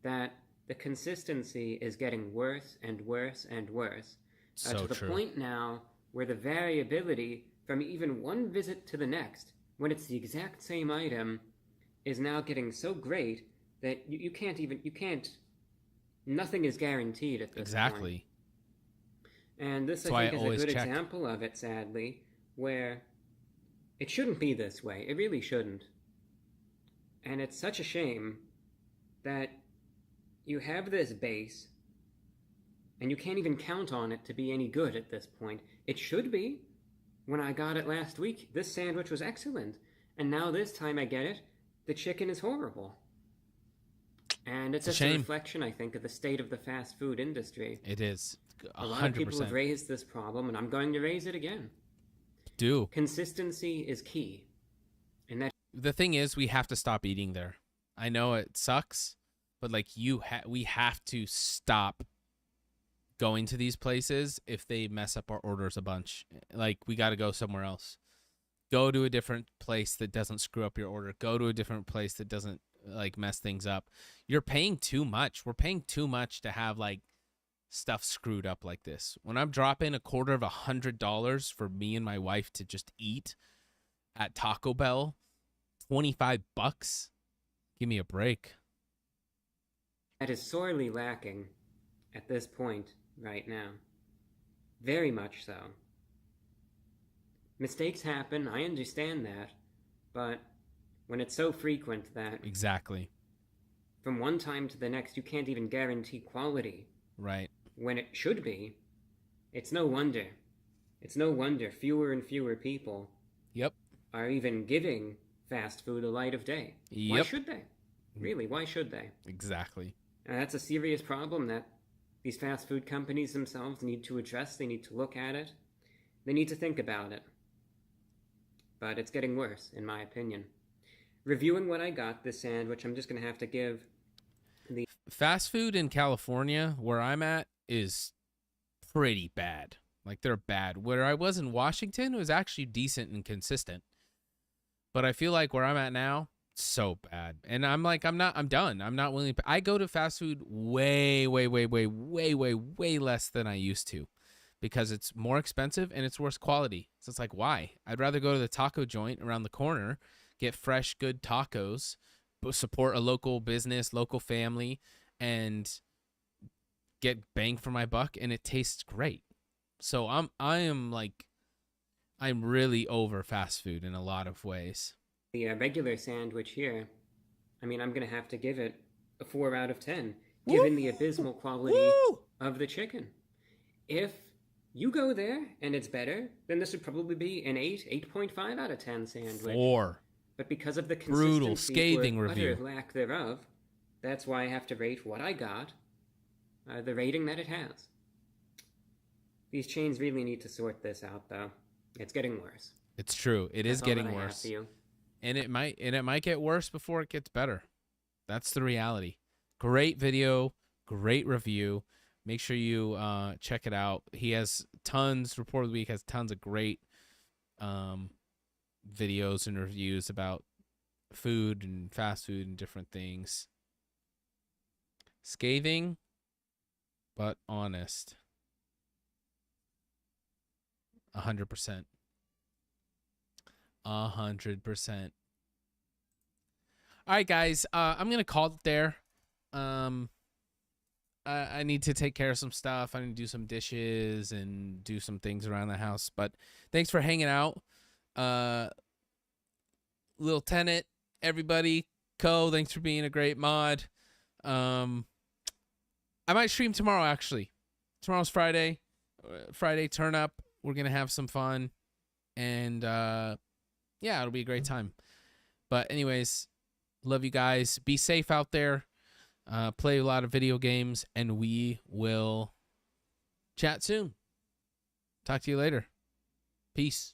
that the consistency is getting worse and worse and worse. So to the true. point now where the variability from even one visit to the next, when it's the exact same item, is now getting so great that you can't, nothing is guaranteed at this point. Exactly. And this, That's I why think, I is a always good check. example of it, sadly, where it shouldn't be this way. It really shouldn't. And it's such a shame that you have this base, and you can't even count on it to be any good at this point. It should be. When I got it last week, this sandwich was excellent. And now this time I get it, the chicken is horrible. And it's It's a just a shame. reflection, I think, of the state of the fast food industry. It is. A lot of people 100%. have raised this problem, and I'm going to raise it again. Do. Consistency is key. And that The thing is, we have to stop eating there. I know it sucks, but like we have to stop going to these places if they mess up our orders a bunch. Like, we got to go somewhere else. Go to a different place that doesn't screw up your order. Go to a different place that doesn't like mess things up. You're paying too much. We're paying too much to have like stuff screwed up like this. When I'm dropping $250 for me and my wife to just eat at Taco Bell, $25. Give me a break. That is sorely lacking at this point right now. Very much so. Mistakes happen, I understand that, but when it's so frequent that Exactly. from one time to the next you can't even guarantee quality Right. when it should be, it's no wonder. It's no wonder fewer and fewer people are even giving fast food a light of day. Why Yep. should they? Really, why should they? Exactly. And that's a serious problem that these fast food companies themselves need to address. They need to look at it. They need to think about it. But it's getting worse, in my opinion. Reviewing what I got, this sandwich, I'm just going to have to give the... Fast food in California, where I'm at, is pretty bad. Like, they're bad. Where I was in Washington, it was actually decent and consistent. But I feel like where I'm at now, so bad. And I'm done. I'm not willing to... I go to fast food way less than I used to. Because it's more expensive and it's worse quality. So it's like, why? I'd rather go to the taco joint around the corner, get fresh, good tacos, support a local business, local family, and get bang for my buck, and it tastes great. So I'm really over fast food in a lot of ways. The regular sandwich here, I mean, I'm going to have to give it a 4 out of 10, given the abysmal quality of the chicken. If you go there and it's better, then this would probably be an 8.5 out of 10 sandwich. 4. But because of the Brutal, consistency scathing or review. utter lack thereof, that's why I have to rate what I got, the rating that it has. These chains really need to sort this out, though. It's getting worse. It's true. It is That's all getting that I have worse. for you. And it might get worse before it gets better. That's the reality. Great video, great review. Make sure you check it out. He has tons. Report of the Week has tons of great videos and reviews about food and fast food and different things. Scathing, but honest. 100%. 100%. All right, guys. I'm gonna call it there. I need to take care of some stuff. I need to do some dishes and do some things around the house. But thanks for hanging out. Lil Tenet, everybody. Co, thanks for being a great mod. I might stream tomorrow, actually. Tomorrow's Friday. Friday turn up. We're going to have some fun. And, yeah, it'll be a great time. But anyways, love you guys. Be safe out there. Play a lot of video games, and we will chat soon. Talk to you later. Peace.